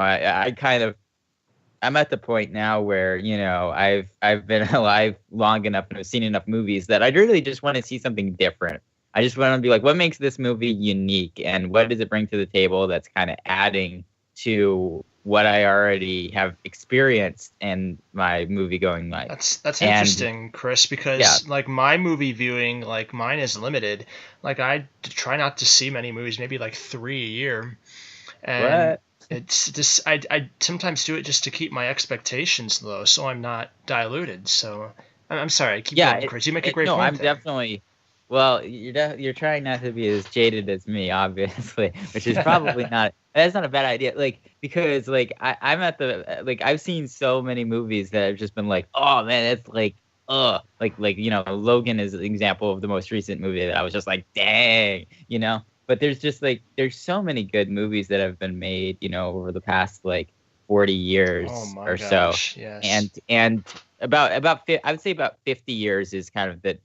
I'm at the point now where, you know, I've been alive long enough and I've seen enough movies that I really just want to see something different. I just want to be like, what makes this movie unique and what does it bring to the table that's kind of adding to what I already have experienced in my movie going life. That's interesting, Chris, because like my movie viewing, like mine is limited. Like I try not to see many movies, maybe like 3 a year. And what? It's just I sometimes do it just to keep my expectations low, so I'm not diluted. So I'm sorry, I keep going, Chris. You make a great point. No, I'm there. Definitely. Well, you're trying not to be as jaded as me, obviously, which is probably not. That's not a bad idea. Like because like I'm at the like I've seen so many movies that I've just been like, oh man, it's like like you know, Logan is an example of the most recent movie that I was just like, dang, you know. But there's just like there's so many good movies that have been made, you know, over the past like 40 years or gosh, so. Yes. And about I would say about 50 years is kind of the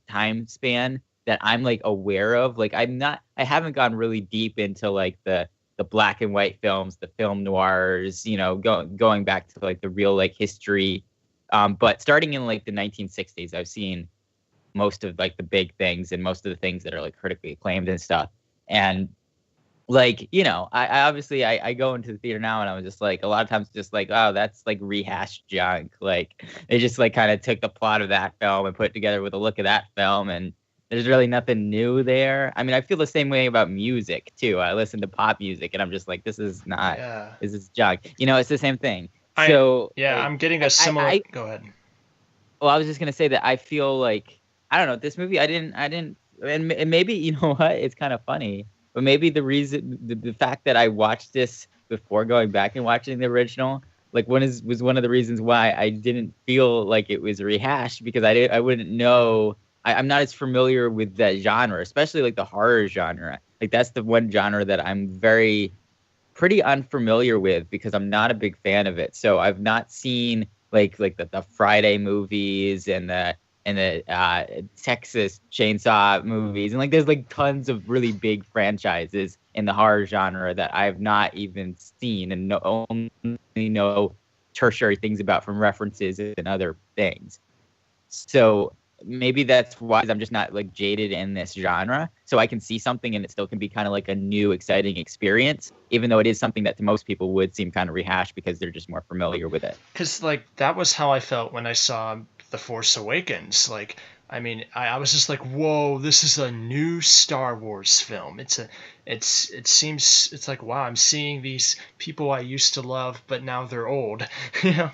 time span that I'm like aware of. Like I haven't gone really deep into like the black and white films, the film noirs, you know, going back to like the real like history. But starting in like the 1960s, I've seen most of like the big things and most of the things that are like critically acclaimed and stuff. And like, you know, I obviously I go into the theater now and I was just like a lot of times just like, oh, that's like rehashed junk. Like they just like kind of took the plot of that film and put it together with a look of that film, and there's really nothing new there. I mean, I feel the same way about music too. I listen to pop music and I'm just like, this is not this is junk. You know, it's the same thing. So like, I'm getting a similar go ahead. Well, I was just gonna say that I feel like I don't know, this movie I didn't and maybe, you know what, it's kind of funny, but maybe the reason the fact that I watched this before going back and watching the original like was one of the reasons why I didn't feel like it was rehashed, because I wouldn't know. I'm not as familiar with that genre, especially like the horror genre. Like that's the one genre that I'm pretty unfamiliar with because I'm not a big fan of it. So I've not seen like the Friday movies and the Texas Chainsaw movies, and like there's like tons of really big franchises in the horror genre that I've not even seen and only know tertiary things about from references and other things. So maybe that's why I'm just not like jaded in this genre, so I can see something and it still can be kind of like a new exciting experience, even though it is something that to most people would seem kind of rehashed because they're just more familiar with it. Because like that was how I felt when I saw The Force Awakens. Like I mean, I was just like, whoa, this is a new Star Wars film. It's like, wow, I'm seeing these people I used to love, but now they're old, you know?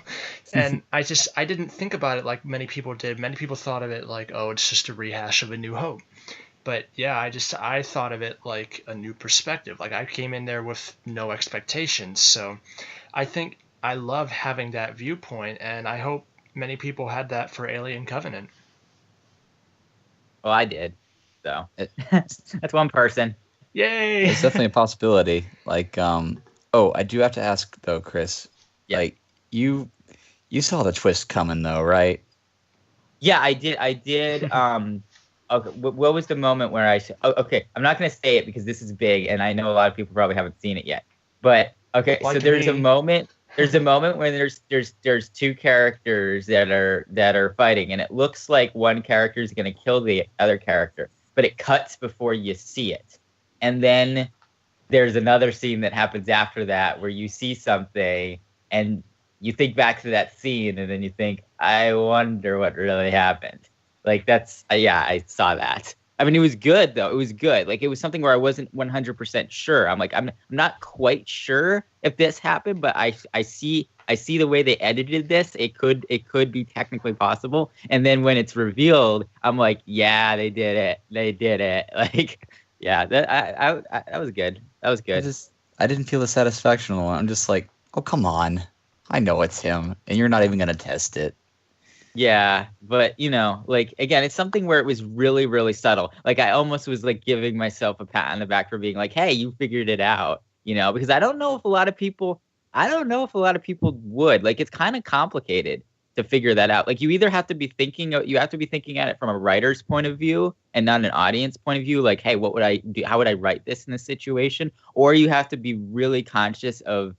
And I didn't think about it like many people did. Many people thought of it like, oh, it's just a rehash of A New Hope. But yeah, I thought of it like a new perspective. Like I came in there with no expectations. So I think I love having that viewpoint, and I hope many people had that for Alien Covenant. Well, I did. So that's one person. Yay! It's definitely a possibility. Like, Oh, I do have to ask though, Chris. Yeah. Like you saw the twist coming though, right? Yeah, I did. I did. Okay, what was the moment where I said, oh, okay, I'm not going to say it because this is big and I know a lot of people probably haven't seen it yet. But okay, Like so there's a me. moment when there's two characters that are fighting and it looks like one character is going to kill the other character, but it cuts before you see it. And then there's another scene that happens after that where you see something and you think back to that scene and then you think, I wonder what really happened. Like that's yeah, I saw that. I mean, it was good though. It was good. Like it was something where I wasn't 100% sure. I'm like, I'm not quite sure if this happened, but I see the way they edited this. It could be technically possible. And then when it's revealed, I'm like, yeah, they did it. They did it. Like, yeah, that was good. That was good. I didn't feel the satisfaction alone. I'm just like, oh come on, I know it's him, and you're not even gonna test it. Yeah, but like again, it's something where it was really, really subtle. Like I almost was like giving myself a pat on the back for being like, "Hey, you figured it out." Because I don't know if a lot of people would. Like it's kind of complicated to figure that out. Like you either have to be thinking at it from a writer's point of view and not an audience point of view. Like, hey, what would I do? How would I write this in this situation? Or you have to be really conscious of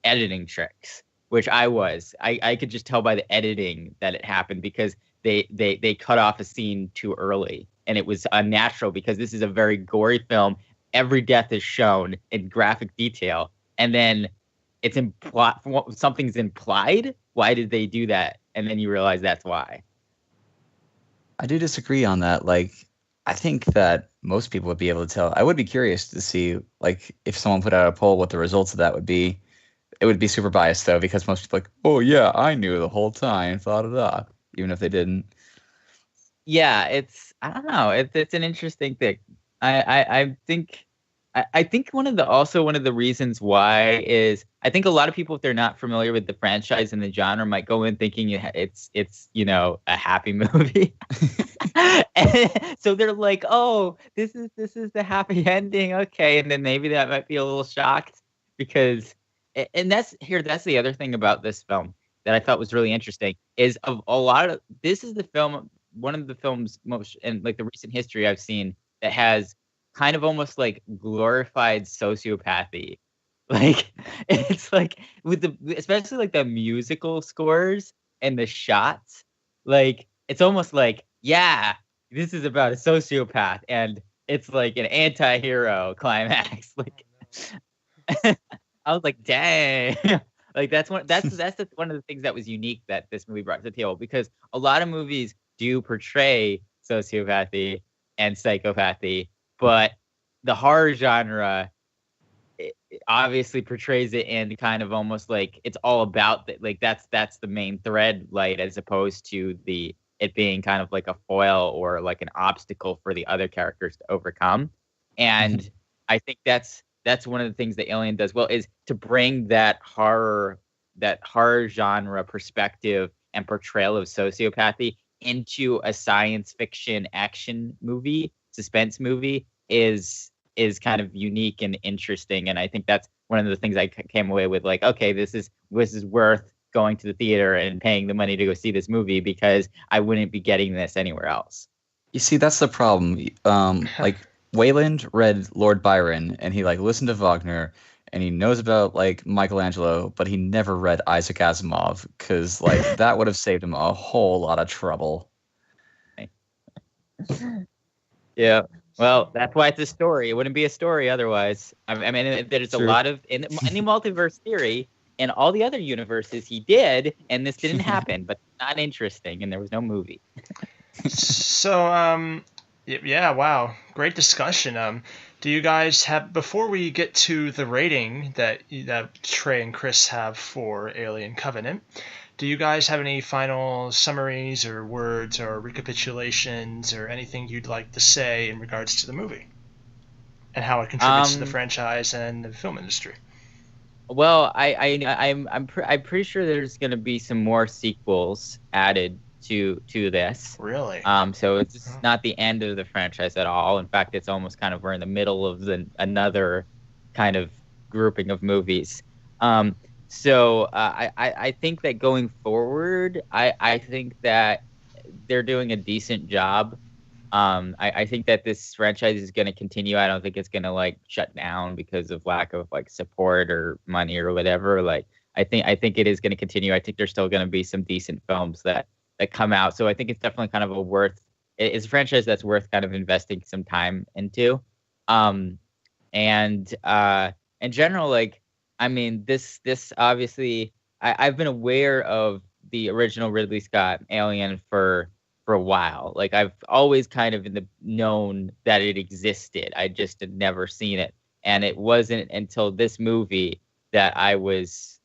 editing tricks. Which I was. I could just tell by the editing that it happened because they cut off a scene too early. And it was unnatural because this is a very gory film. Every death is shown in graphic detail. And then it's something's implied. Why did they do that? And then you realize that's why. I do disagree on that. Like, I think that most people would be able to tell. I would be curious to see, like, if someone put out a poll, what the results of that would be. It would be super biased though, because most people are like, oh yeah, I knew the whole time, thought of that, even if they didn't. Yeah, I don't know. It's an interesting thing. I think one of the reasons why is I think a lot of people, if they're not familiar with the franchise and the genre, might go in thinking it's a happy movie. And so they're like, oh, this is the happy ending, okay, and then maybe that might be a little shocked because. And that's the other thing about this film that I thought was really interesting is this is the film, one of the films most in like the recent history I've seen that has kind of almost like glorified sociopathy. Like it's like especially like the musical scores and the shots, like it's almost like, yeah, this is about a sociopath and it's like an anti-hero climax. Like I was like, dang. Like that's one of the things that was unique that this movie brought to the table, because a lot of movies do portray sociopathy and psychopathy, but the horror genre it obviously portrays it in kind of almost like it's all about that. Like that's the main thread light, as opposed to it being kind of like a foil or like an obstacle for the other characters to overcome. And I think that's one of the things that Alien does well, is to bring that horror genre perspective and portrayal of sociopathy into a science fiction action movie, suspense movie is kind of unique and interesting. And I think that's one of the things I came away with, like, okay, this is worth going to the theater and paying the money to go see this movie, because I wouldn't be getting this anywhere else. You see, that's the problem. Like Wayland read Lord Byron, and he like listened to Wagner, and he knows about like Michelangelo, but he never read Isaac Asimov, because like that would have saved him a whole lot of trouble. Yeah, well, that's why it's a story. It wouldn't be a story otherwise. I mean, there's a lot of in the multiverse theory and all the other universes he did, and this didn't happen, but not interesting, and there was no movie. So, yeah, wow, great discussion. Do you guys have, before we get to the rating that Trey and Chris have for Alien Covenant, do you guys have any final summaries or words or recapitulations or anything you'd like to say in regards to the movie and how it contributes to the franchise and the film industry? Well, I'm pretty sure there's going to be some more sequels added to this. Really? So it's not the end of the franchise at all. In fact, it's almost kind of, we're in the middle of another kind of grouping of movies. I think that going forward, I think that they're doing a decent job. I think that this franchise is going to continue. I don't think it's going to like shut down because of lack of like support or money or whatever. Like I think it is going to continue. I think there's still going to be some decent films that come out. So I think it's definitely kind of it's a franchise that's worth kind of investing some time into. And in general, like I mean, this obviously I've been aware of the original Ridley Scott Alien for a while. Like I've always kind of known that it existed. I just had never seen it, and it wasn't until this movie that I was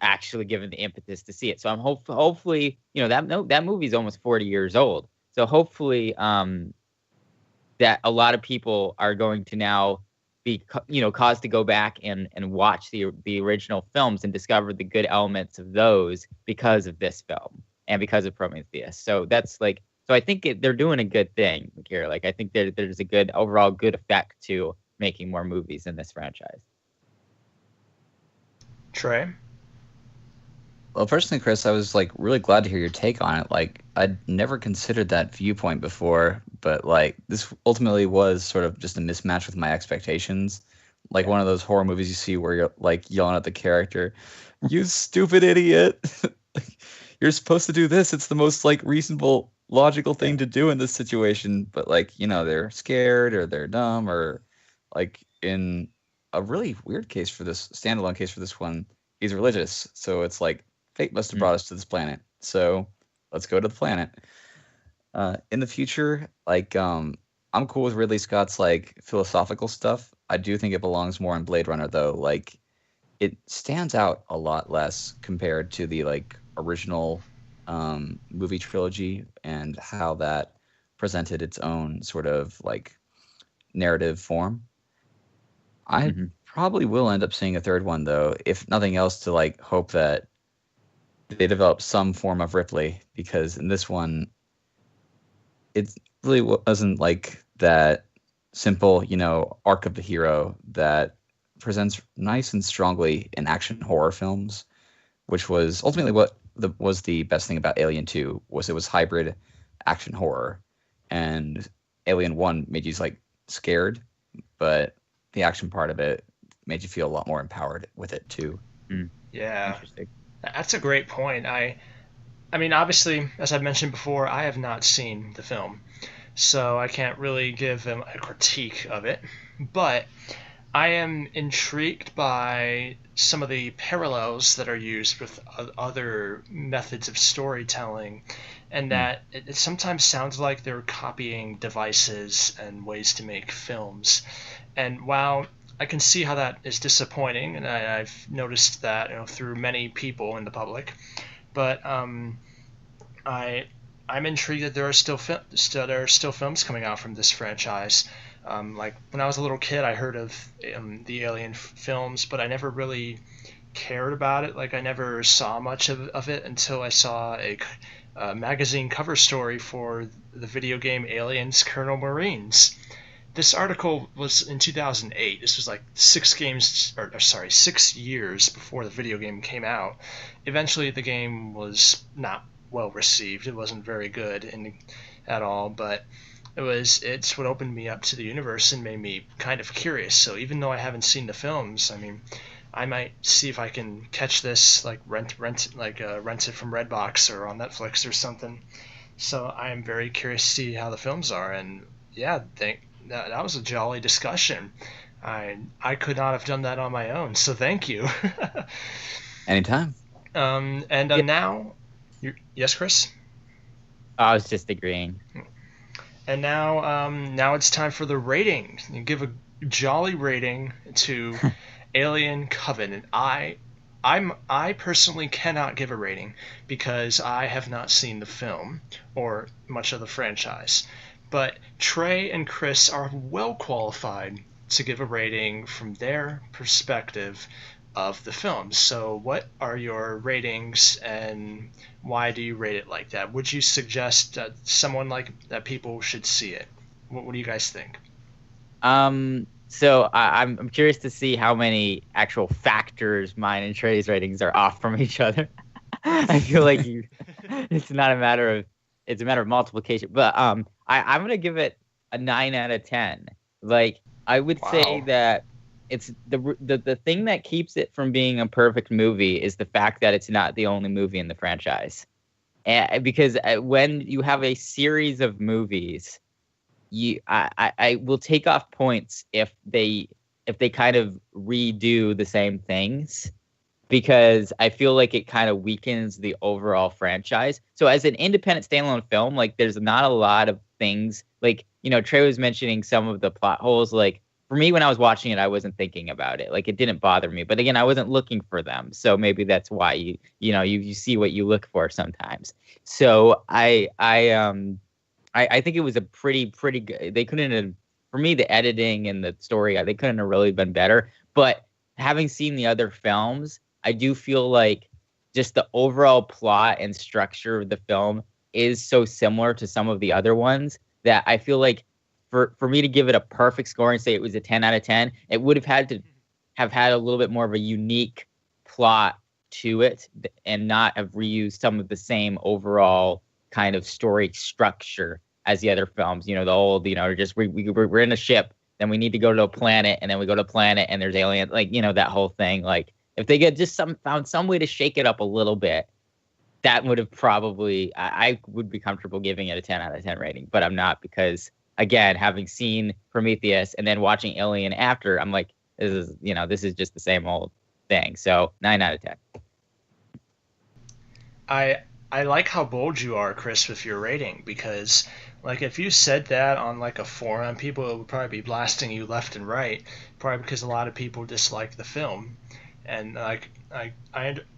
actually given the impetus to see it. So I'm hopefully, that movie is almost 40 years old. So hopefully, that a lot of people are going to now be, caused to go back and watch the original films and discover the good elements of those because of this film and because of Prometheus. So that's like, so I think they're doing a good thing here. Like, I think there's a good overall good effect to making more movies in this franchise. Trey? Well, personally, Chris, I was like really glad to hear your take on it. Like, I'd never considered that viewpoint before, but like this ultimately was sort of just a mismatch with my expectations. Like one of those horror movies you see where you're like yelling at the character, "You stupid idiot! You're supposed to do this. It's the most like reasonable, logical thing to do in this situation." But like, they're scared or they're dumb or like in a really weird case for this standalone case for this one, he's religious. So it's like fate must have brought us to this planet. So let's go to the planet. In the future, like I'm cool with Ridley Scott's like philosophical stuff. I do think it belongs more in Blade Runner though. Like it stands out a lot less compared to the like original movie trilogy and how that presented its own sort of like narrative form. I probably will end up seeing a third one though, if nothing else, to like hope that they develop some form of Ripley, because in this one, it really wasn't like that simple, arc of the hero that presents nice and strongly in action horror films, which was ultimately what was the best thing about Alien 2, was it was hybrid action horror, and Alien 1 made you like scared, but the action part of it made you feel a lot more empowered with it too. Yeah. Interesting. That's a great point. I mean, obviously, as I've mentioned before, I have not seen the film, so I can't really give a critique of it. But I am intrigued by some of the parallels that are used with other methods of storytelling, and that it sometimes sounds like they're copying devices and ways to make films. And while I can see how that is disappointing, and I've noticed that through many people in the public. But I'm intrigued that there are still films coming out from this franchise. Like when I was a little kid, I heard of the Alien films, but I never really cared about it. Like I never saw much of it until I saw a magazine cover story for the video game Aliens Colonel Marines. This article was in 2008. This was like 6 years before the video game came out. Eventually, the game was not well received. It wasn't very good at all, but it's what opened me up to the universe and made me kind of curious. So even though I haven't seen the films, I mean, I might see if I can catch this, like rent it from Redbox or on Netflix or something. So I am very curious to see how the films are, and yeah, that was a jolly discussion. I could not have done that on my own, so thank you. Anytime. Now, yes, Chris? I was just agreeing. And now it's time for the rating. You give a jolly rating to Alien Covenant. I personally cannot give a rating because I have not seen the film or much of the franchise. But Trey and Chris are well qualified to give a rating from their perspective of the film. So what are your ratings and why do you rate it like that? Would you suggest someone like that people should see it? What do you guys think? So I'm curious to see how many actual factors mine and Trey's ratings are off from each other. I feel like it's not a matter of it's a matter of multiplication. But I'm gonna give it a 9 out of 10. Like I would say that it's the thing that keeps it from being a perfect movie is the fact that it's not the only movie in the franchise. Because when you have a series of movies, I will take off points if they kind of redo the same things, because I feel like it kind of weakens the overall franchise. So as an independent standalone film, like there's not a lot of things like, Trey was mentioning some of the plot holes. Like for me, when I was watching it, I wasn't thinking about it. Like it didn't bother me, but again, I wasn't looking for them. So maybe that's why you see what you look for sometimes. So I think it was a pretty good. They couldn't have, for me, the editing and the story, they couldn't have really been better. But having seen the other films, I do feel like just the overall plot and structure of the film is so similar to some of the other ones that I feel like for me to give it a perfect score and say it was a 10 out of 10, it would have had to have had a little bit more of a unique plot to it and not have reused some of the same overall kind of story structure as the other films. The old, just we're in a ship, then we need to go to a planet, and then we go to a planet and there's aliens, like, that whole thing. Like if they get just found some way to shake it up a little bit, that would have probably, I would be comfortable giving it a 10 out of 10 rating, but I'm not, because again, having seen Prometheus and then watching Alien after, I'm like, this is just the same old thing. So 9 out of 10. I like how bold you are, Chris, with your rating, because like if you said that on like a forum, people would probably be blasting you left and right, probably because a lot of people dislike the film, and like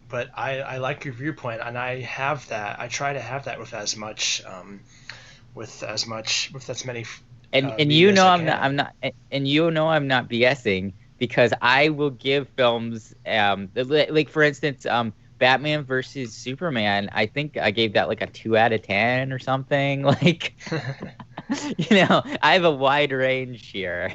but I like your viewpoint, and I have that. I try to have that with as much with as many and I'm not BSing, because I will give films like for instance Batman versus Superman, I think I gave that like a 2 out of 10 or something. Like, I have a wide range here.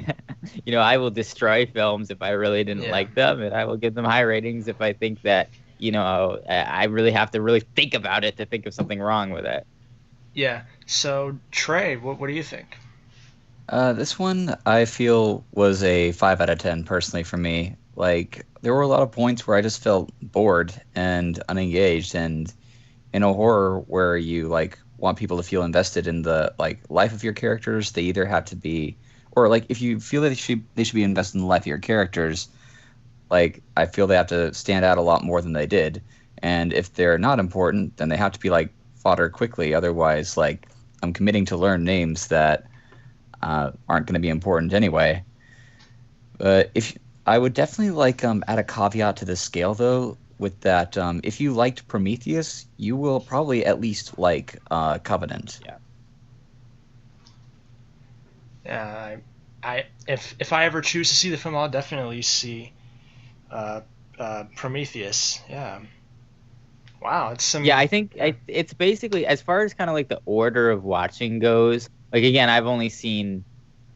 I will destroy films if I really didn't like them, and I will give them high ratings if I think that, I really have to really think about it to think of something wrong with it. Yeah. So, Trey, what do you think? This one I feel was a 5 out of 10 personally for me. Like, there were a lot of points where I just felt bored and unengaged, and in a horror where you like want people to feel invested in the like life of your characters, they either have to be, or like if you feel that they should be invested in the life of your characters, like I feel they have to stand out a lot more than they did. And if they're not important, then they have to be like fodder quickly. Otherwise, like I'm committing to learn names that aren't going to be important anyway. But I would definitely like add a caveat to the scale though, with that if you liked Prometheus, you will probably at least like Covenant. Yeah. Yeah, if I ever choose to see the film, I'll definitely see Prometheus. Yeah. Wow, it's some. Yeah, I think it's basically, as far as kind of like the order of watching goes. Like again, I've only seen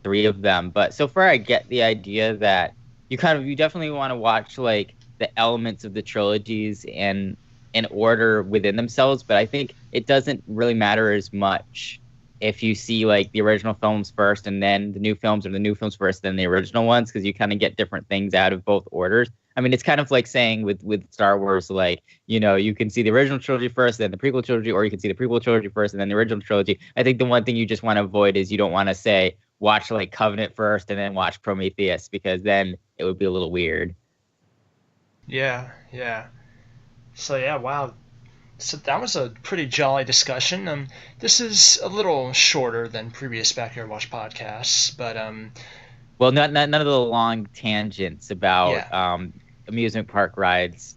3 of them, but so far I get the idea that you definitely want to watch like the elements of the trilogies in order within themselves. But I think it doesn't really matter as much if you see like the original films first and then the new films, or the new films first then the original ones, because you kind of get different things out of both orders. I mean, it's kind of like saying with Star Wars, like, you can see the original trilogy first, then the prequel trilogy, or you can see the prequel trilogy first and then the original trilogy. I think the one thing you just want to avoid is you don't want to say watch like Covenant first and then watch Prometheus, because then it would be a little weird. Yeah. So yeah, wow. So that was a pretty jolly discussion. This is a little shorter than previous Backyard Watch podcasts, but well, none of the long tangents about amusement park rides.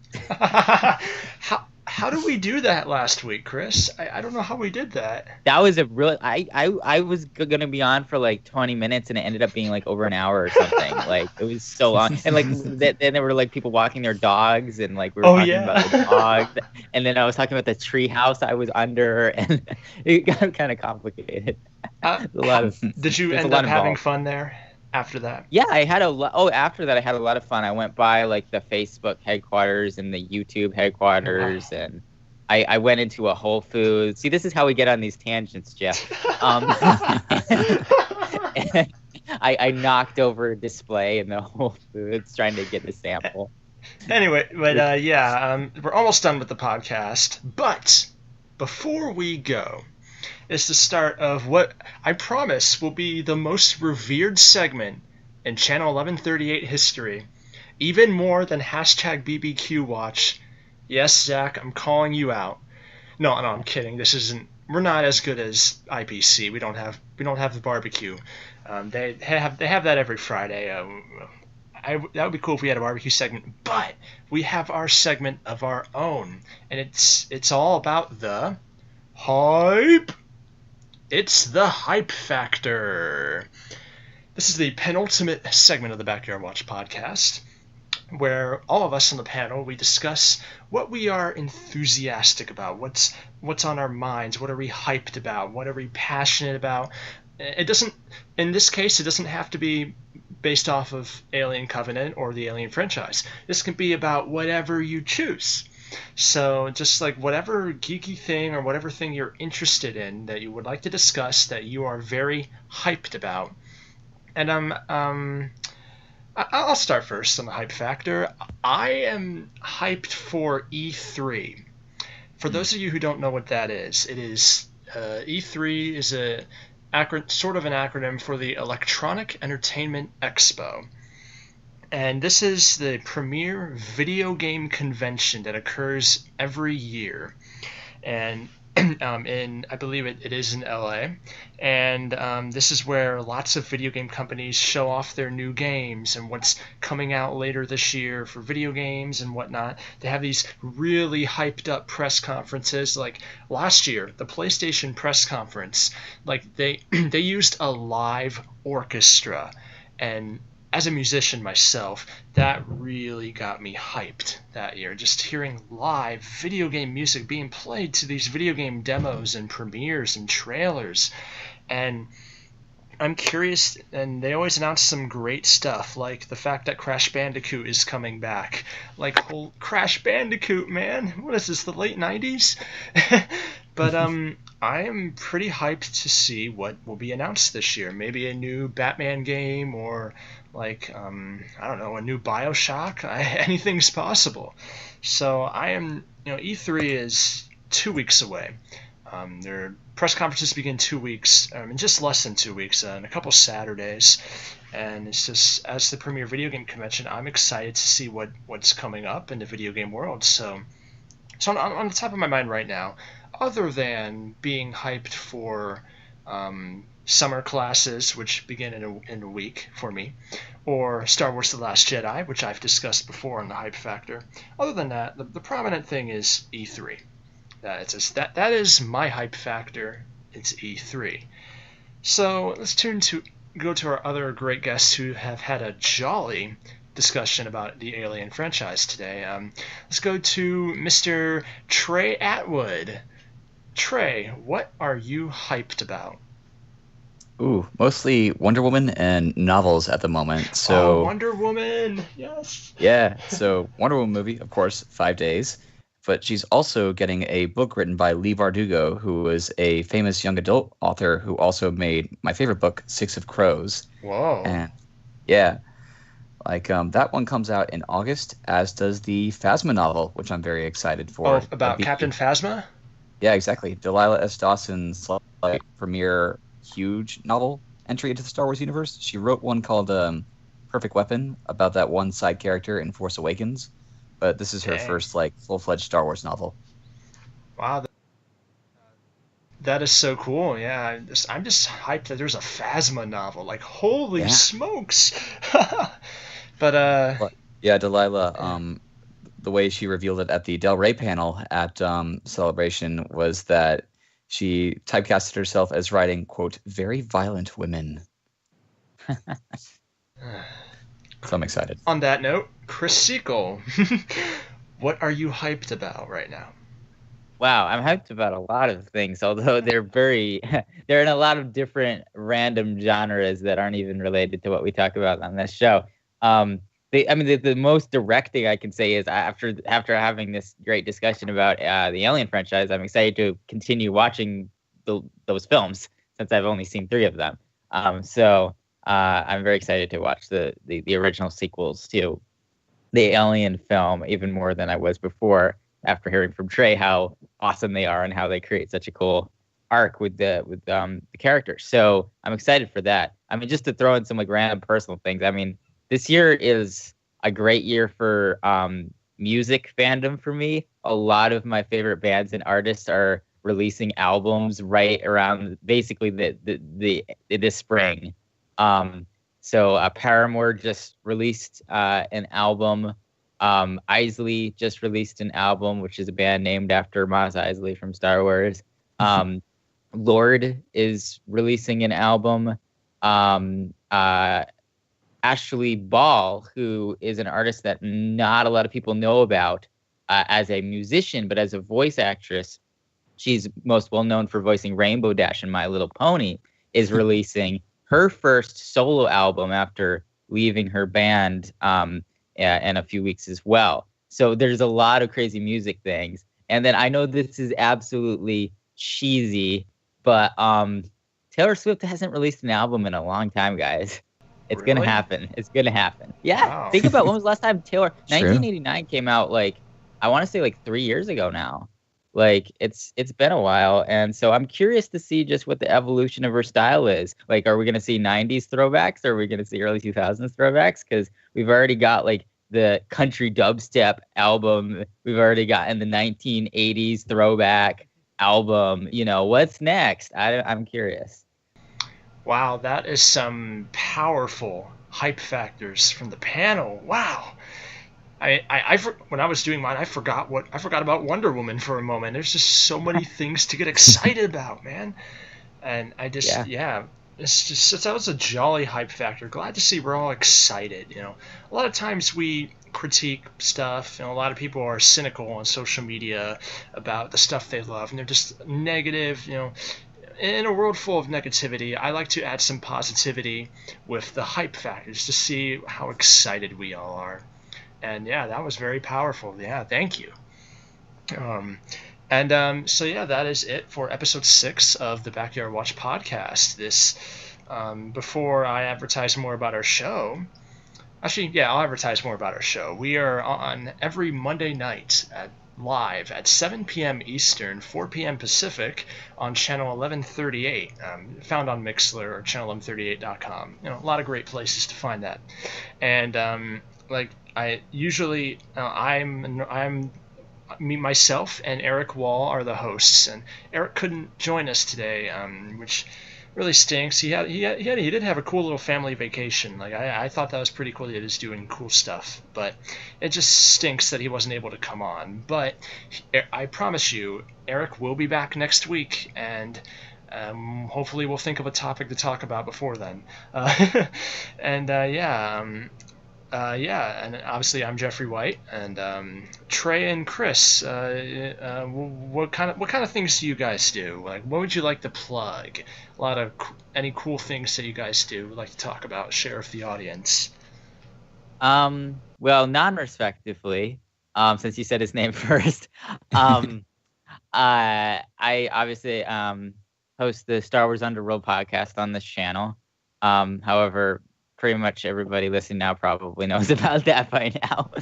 How did we do that last week, Chris? I don't know how we did that. That was a real. I was gonna be on for like 20 minutes, and it ended up being like over an hour or something. Like it was so long, and like then there were like people walking their dogs, and like we were talking about the dogs, and then I was talking about the tree house I was under, and it got kind of complicated. Did you end up having fun there after that? Yeah, I had a lot. Oh, after that, I had a lot of fun. I went by like the Facebook headquarters and the YouTube headquarters, Wow. and I went into a Whole Foods. See, this is how we get on these tangents, Jeff. I knocked over a display in the Whole Foods trying to get a sample. Anyway, but we're almost done with the podcast. But before we go, is the start of what I promise will be the most revered segment in Channel 1138 history, even more than hashtag BBQ Watch. Yes, Zach, I'm calling you out. No, I'm kidding. This isn't. We're not as good as IPC. We don't have the barbecue. They have that every Friday. That would be cool if we had a barbecue segment, but we have our segment of our own, and it's all about the hype. It's the hype factor. This is the penultimate segment of the Backyard Watch podcast, where all of us on the panel, we discuss what we are enthusiastic about, what's on our minds, what are we hyped about, what are we passionate about. It doesn't, in this case, it doesn't have to be based off of Alien Covenant or the Alien franchise. This can be about whatever you choose. So just like whatever geeky thing or whatever thing you're interested in that you would like to discuss that you are very hyped about. And I'll start first on the hype factor. I am hyped for E3. For those of you who don't know what that is, it is E3 is sort of an acronym for the Electronic Entertainment Expo. And this is the premier video game convention that occurs every year. And I believe it is in LA. And this is where lots of video game companies show off their new games and what's coming out later this year for video games and whatnot. They have these really hyped up press conferences. Like last year, the PlayStation press conference, like they used a live orchestra. And as a musician myself, that really got me hyped that year. Just hearing live video game music being played to these video game demos and premieres and trailers. And I'm curious, and they always announce some great stuff, like the fact that Crash Bandicoot is coming back. Like, whole Crash Bandicoot, man! What is this, the late 90s? But I am pretty hyped to see what will be announced this year. Maybe a new Batman game, or like I don't know, a new BioShock. Anything's possible. So I am, E3 is 2 weeks away. Their press conferences begin 2 weeks, in just less than 2 weeks, in a couple Saturdays. And it's just, as the premier video game convention, I'm excited to see what's coming up in the video game world. So on the top of my mind right now, other than being hyped for summer classes, which begin in a week for me, or Star Wars The Last Jedi, which I've discussed before on the hype factor, other than that, the prominent thing is E3. That is my hype factor. It's E3. So let's go to our other great guests who have had a jolly discussion about the Alien franchise today. Let's go to Mr. Trey Atwood. Trey, what are you hyped about? Ooh, mostly Wonder Woman and novels at the moment. So Wonder Woman, yes. Yeah, so Wonder Woman movie, of course, 5 days. But she's also getting a book written by Leigh Bardugo, who is a famous young adult author who also made my favorite book, Six of Crows. Whoa. And yeah, that one comes out in August, as does the Phasma novel, which I'm very excited for. Oh, about Captain Phasma? Yeah, exactly. Delilah S. Dawson's premier huge novel entry into the Star Wars universe. She wrote one called Perfect Weapon about that one side character in Force Awakens. But this is her first full-fledged Star Wars novel. Wow, that is so cool. Yeah, I'm just hyped that there's a Phasma novel. Like, holy smokes! But yeah, Delilah. The way she revealed it at the Del Rey panel at Celebration was that she typecasted herself as writing, quote, very violent women. So I'm excited. On that note, Chris Sequel, what are you hyped about right now? Wow, I'm hyped about a lot of things, although they're they're in a lot of different random genres that aren't even related to what we talk about on this show. Um, the most direct thing I can say is after having this great discussion about the Alien franchise, I'm excited to continue watching those films since I've only seen 3 of them. I'm very excited to watch the original sequels to the Alien film even more than I was before, after hearing from Trey how awesome they are and how they create such a cool arc with the characters. So I'm excited for that. I mean, just to throw in some like random personal things. I mean, this year is a great year for music fandom for me. A lot of my favorite bands and artists are releasing albums right around basically this spring. Paramore just released an album. Eisley just released an album, which is a band named after Mos Eisley from Star Wars. Lorde is releasing an album. Ashley Ball, who is an artist that not a lot of people know about as a musician, but as a voice actress, she's most well known for voicing Rainbow Dash in My Little Pony, is releasing her first solo album after leaving her band in a few weeks as well. So there's a lot of crazy music things. And then I know this is absolutely cheesy, but Taylor Swift hasn't released an album in a long time, guys. It's Really? gonna happen. It's gonna happen. Yeah. Wow. Think about when was the last time Taylor? True. 1989 came out, like, I want to say like 3 years ago now. Like it's been a while, and so I'm curious to see just what the evolution of her style is. Like, are we gonna see 90s throwbacks, or are we gonna see early 2000s throwbacks? Because we've already got like the country dubstep album. We've already gotten the 1980s throwback album. You know, what's next? I'm curious. Wow, that is some powerful hype factors from the panel. Wow. When I was doing mine, I forgot about Wonder Woman for a moment. There's just so many things to get excited about, man. And I just, that was a jolly hype factor. Glad to see we're all excited. You know, a lot of times we critique stuff. You know, a lot of people are cynical on social media about the stuff they love, and they're just negative. You know, in a world full of negativity, I like to add some positivity with the hype factors to see how excited we all are. And yeah, that was very powerful. Yeah, thank you. That is it for episode 6 of the Backyard Watch podcast. This, before I advertise more about our show, I'll advertise more about our show. We are on every Monday night live at 7 p.m. Eastern, 4 p.m. Pacific on channel 1138, found on Mixler or channel1138.com. You know, a lot of great places to find that. And myself and Eric Wall are the hosts, and Eric couldn't join us today, which really stinks. He did have a cool little family vacation. Like I thought that was pretty cool. He was doing cool stuff, but it just stinks that he wasn't able to come on. But I promise you, Eric will be back next week, and hopefully we'll think of a topic to talk about before then. And obviously I'm Jeffrey White, and Trey and Chris. What kind of things do you guys do? Like, what would you like to plug? Any cool things that you guys do, like to talk about, share with the audience? Well, non-respectively, since you said his name first, I obviously host the Star Wars Underworld podcast on this channel. However, pretty much everybody listening now probably knows about that by now.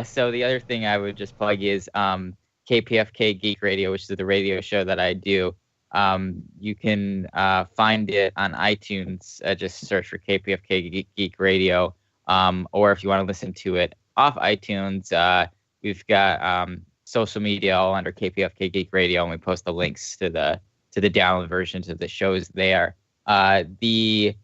So the other thing I would just plug is KPFK Geek Radio, which is the radio show that I do. You can find it on iTunes. Just search for KPFK Geek Radio. Or if you want to listen to it off iTunes, we've got social media all under KPFK Geek Radio, and we post the links to the download versions of the shows there. The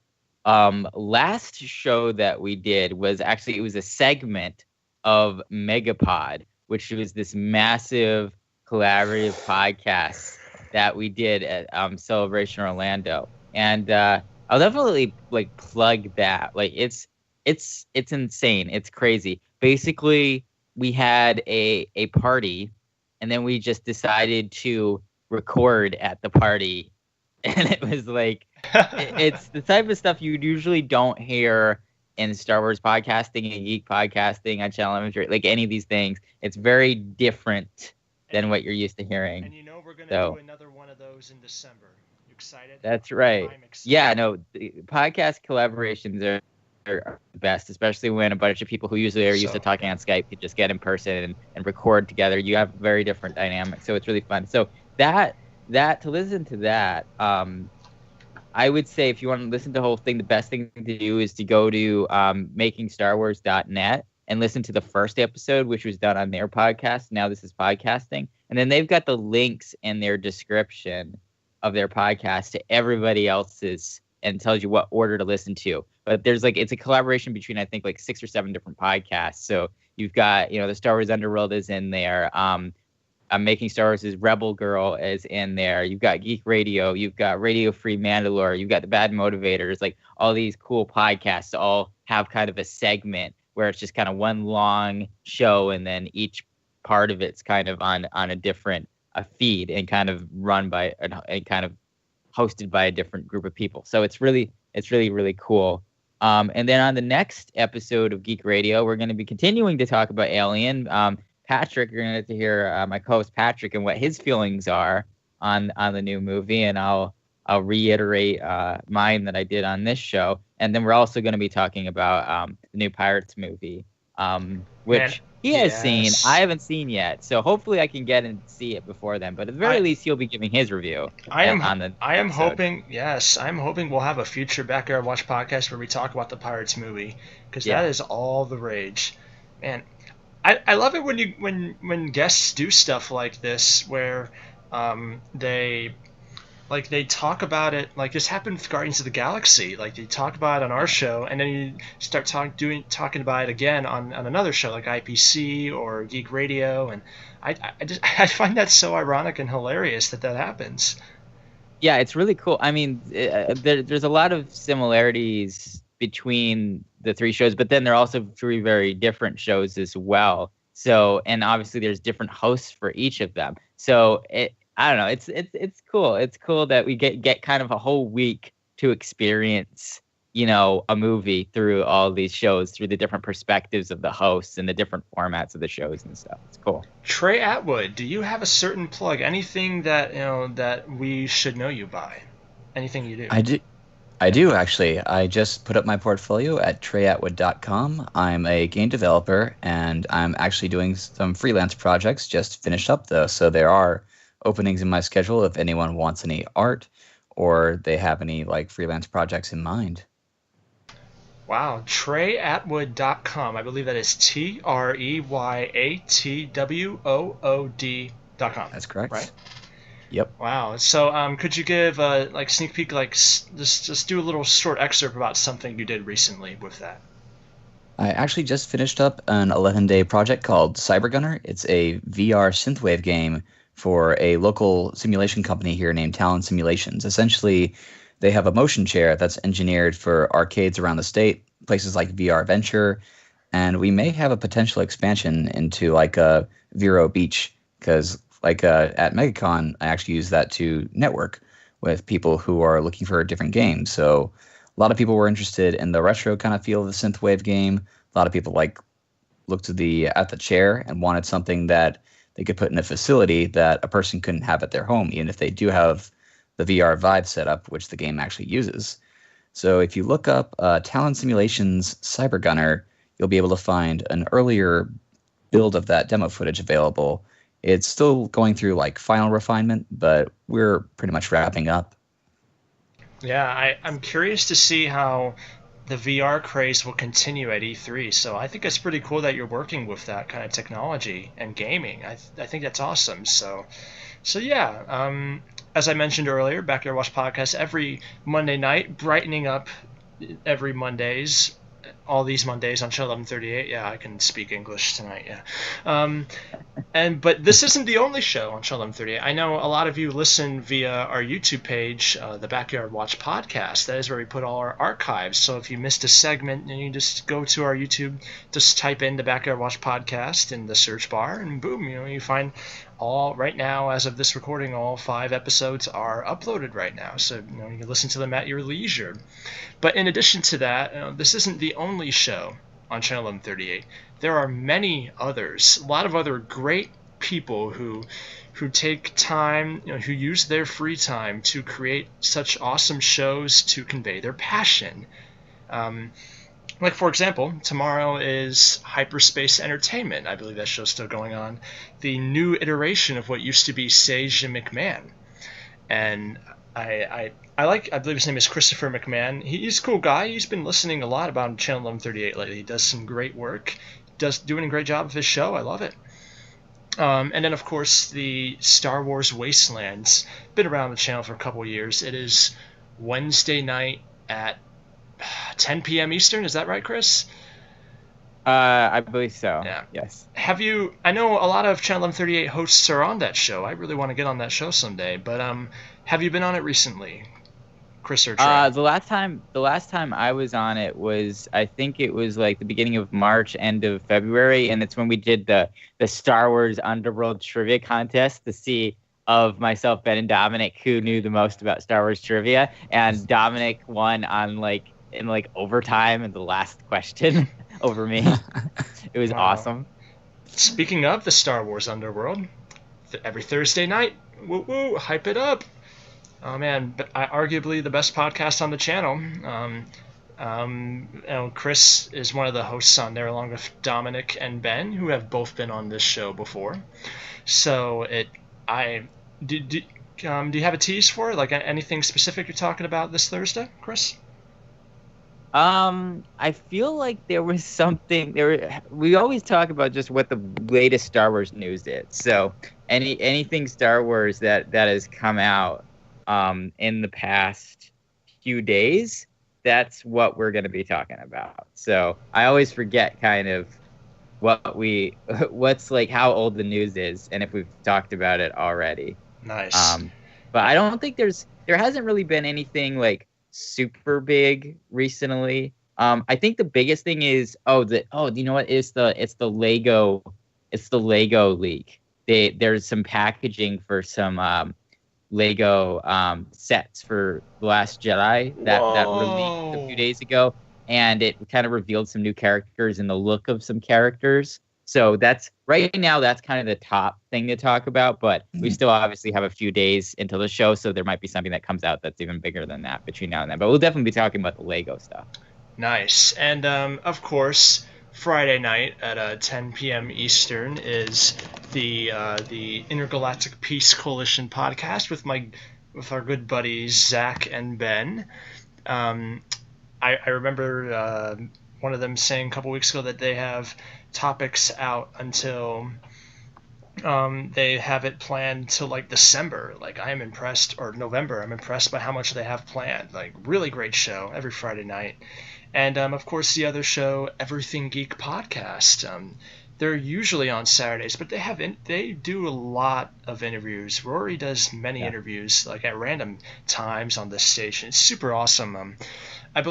last show that we did was actually, it was a segment of Megapod, which was this massive collaborative podcast that we did at Celebration Orlando. And I'll definitely like plug that. Like it's insane. It's crazy. Basically, we had a party, and then we just decided to record at the party, and it was like it's the type of stuff you usually don't hear in Star Wars podcasting and geek podcasting on Channel Imagery, like any of these things. It's very different than what you're used to hearing. And we're going to do another one of those in December. You excited? That's right. I'm excited. Yeah, no, the podcast collaborations are the best, especially when a bunch of people who usually are used to talking on Skype could just get in person and record together. You have very different dynamics, so it's really fun. So that to listen to that, I would say if you want to listen to the whole thing, the best thing to do is to go to makingstarwars.net and listen to the first episode, which was done on their podcast. Now this is podcasting. And then they've got the links in their description of their podcast to everybody else's and tells you what order to listen to. But there's it's a collaboration between, I think, 6 or 7 different podcasts. So you've got, the Star Wars Underworld is in there. Making Star Wars' Rebel Girl is in there. You've got Geek Radio. You've got Radio Free Mandalore. You've got The Bad Motivators. All these cool podcasts all have kind of a segment where it's just kind of one long show, and then each part of it's kind of on a different feed and kind of run by and kind of hosted by a different group of people. So it's really cool. And then on the next episode of Geek Radio, we're going to be continuing to talk about Alien. Patrick, you're going to get to hear my co-host Patrick and what his feelings are on the new movie, and I'll reiterate mine that I did on this show. And then we're also going to be talking about the new Pirates movie, which he has seen. I haven't seen yet, so hopefully I can get and see it before then. But at the very least, he'll be giving his review. I am hoping we'll have a future Backyard Watch podcast where we talk about the Pirates movie, because that is all the rage, man. I love it when guests do stuff like this where they talk about it. This happened with Guardians of the Galaxy. They talk about it on our show, and then you start talking about it again on another show like IPC or Geek Radio, and I find that so ironic and hilarious that happens. Yeah, it's really cool. I mean, there's a lot of similarities between the 3 shows, but then they're also 3 very different shows as well. So, and obviously there's different hosts for each of them. So I don't know. It's cool. It's cool that we get kind of a whole week to experience, a movie through all these shows, through the different perspectives of the hosts and the different formats of the shows and stuff. It's cool. Trey Atwood, do you have a certain plug? Anything that that we should know you by? Anything you do? I do, actually. I just put up my portfolio at treyatwood.com. I'm a game developer, and I'm actually doing some freelance projects, just finished up, though. So there are openings in my schedule if anyone wants any art or they have any freelance projects in mind. Wow, treyatwood.com. I believe that is TREYATWOOD.com. That's correct. Right? Yep. Wow. So, could you give a sneak peek, just do a little short excerpt about something you did recently with that? I actually just finished up an 11-day project called Cybergunner. It's a VR synthwave game for a local simulation company here named Talon Simulations. Essentially, they have a motion chair that's engineered for arcades around the state, places like VR Venture, and we may have a potential expansion into a Vero Beach, because at MegaCon, I actually use that to network with people who are looking for a different game. So a lot of people were interested in the retro kind of feel of the synthwave game. A lot of people looked at the chair and wanted something that they could put in a facility that a person couldn't have at their home, even if they do have the VR Vive setup, which the game actually uses. So if you look up Talon Simulations Cybergunner, you'll be able to find an earlier build of that demo footage available. It's still going through final refinement, but we're pretty much wrapping up. Yeah, I'm curious to see how the VR craze will continue at E3. So I think it's pretty cool that you're working with that kind of technology and gaming. I think that's awesome. So yeah, as I mentioned earlier, Backyard Watch Podcast every Monday night, brightening up every Mondays all these Mondays on Channel 1138. Yeah, I can speak English tonight. Yeah. But this isn't the only show on Channel 1138. I know a lot of you listen via our YouTube page, the Backyard Watch Podcast. That is where we put all our archives. So if you missed a segment, you just go to our YouTube, just type in the Backyard Watch Podcast in the search bar, and boom, you find all right now, as of this recording, all 5 episodes are uploaded right now. So you can listen to them at your leisure. But in addition to that, this isn't the only show on Channel 1138. There are many others, a lot of other great people who take time, who use their free time to create such awesome shows to convey their passion. Like, for example, tomorrow is Hyperspace Entertainment. I believe that show's still going on. The new iteration of what used to be Sage and McMahon. And I believe his name is Christopher McMahon. He's a cool guy. He's been listening a lot about Channel 1138 lately. He does some great work. Doing a great job of his show. I love it. And then, of course, the Star Wars Wastelands. Been around the channel for a couple of years. It is Wednesday night at 10 p.m. Eastern. Is that right, Chris? I believe so. Yeah. Yes. I know a lot of Channel 1138 hosts are on that show. I really want to get on that show someday. But have you been on it recently, Chris or Trey? The last time I was on it was, I think it was like the beginning of March, end of February, and it's when we did the Star Wars Underworld trivia contest to see of myself, Ben, and Dominic who knew the most about Star Wars trivia, and Dominic won in overtime in the last question over me. It was awesome. Speaking of the Star Wars Underworld, every Thursday night, woo, hype it up. Oh man, but arguably the best podcast on the channel. Chris is one of the hosts on there, along with Dominic and Ben, who have both been on this show before. So do you have a tease for it? Like anything specific you're talking about this Thursday, Chris? I feel like there was something there. We always talk about just what the latest Star Wars news is. So anything Star Wars that has come out in the past few days, that's what we're going to be talking about. So I always forget kind of what's like how old the news is and if we've talked about it already. Nice. But I don't think there hasn't really been anything like super big recently. I think the biggest thing is you know what, it's the Lego leak. There's some packaging for some Lego sets for The Last Jedi that released a few days ago, and it kind of revealed some new characters and the look of some characters. So that's right now, that's kind of the top thing to talk about, but we still obviously have a few days until the show, so there might be something that comes out that's even bigger than that between now and then. But we'll definitely be talking about the Lego stuff. Nice. And of course, Friday night at 10 p.m. Eastern is the Intergalactic Peace Coalition podcast with our good buddies Zach and Ben. I remember one of them saying a couple weeks ago that they have topics out until they have it planned till like December. Like, I am impressed, or November. I'm impressed by how much they have planned. Like, really great show every Friday night. And of course, the other show, Everything Geek Podcast. They're usually on Saturdays, but they do a lot of interviews. Rory does many interviews, like at random times on this station. It's super awesome. I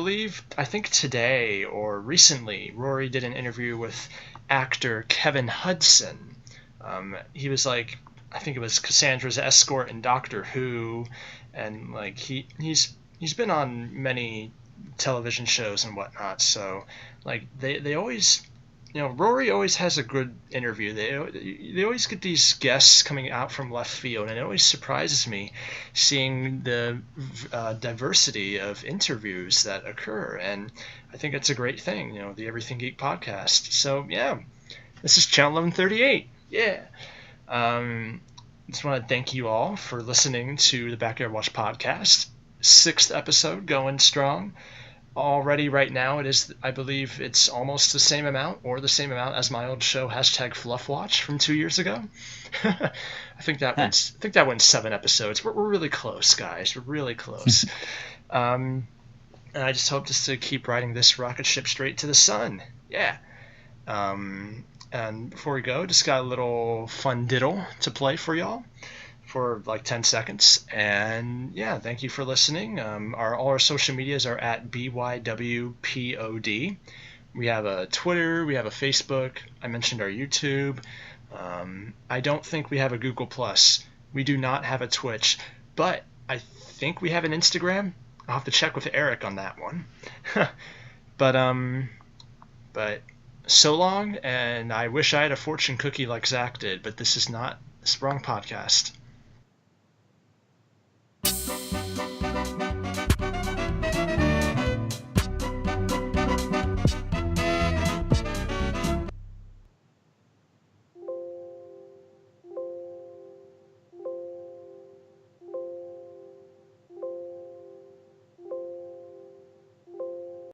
think today or recently, Rory did an interview with actor Kevin Hudson. He was like, I think it was Cassandra's escort in Doctor Who, and like he's been on many television shows and whatnot. So like they always, Rory always has a good interview. They always get these guests coming out from left field, and it always surprises me seeing the diversity of interviews that occur. And I think it's a great thing, the Everything Geek podcast. So yeah, this is Channel 1138. Yeah. Just want to thank you all for listening to the Backyard Watch podcast. 6th episode going strong. Already right now it is, I believe it's almost the same amount as my old show #FluffWatch from 2 years ago. I think that went 7 episodes. We're really close, guys. We're really close. And I just hope just to keep riding this rocket ship straight to the sun. Yeah. And before we go, just got a little fun diddle to play for y'all for like 10 seconds. And yeah, thank you for listening. All our social medias are at BYWPOD. We have a Twitter, we have a Facebook. I mentioned our YouTube. I don't think we have a Google+. We do not have a Twitch, but I think we have an Instagram. I'll have to check with Eric on that one. But so long, and I wish I had a fortune cookie like Zach did, but this is not the Sprung Podcast.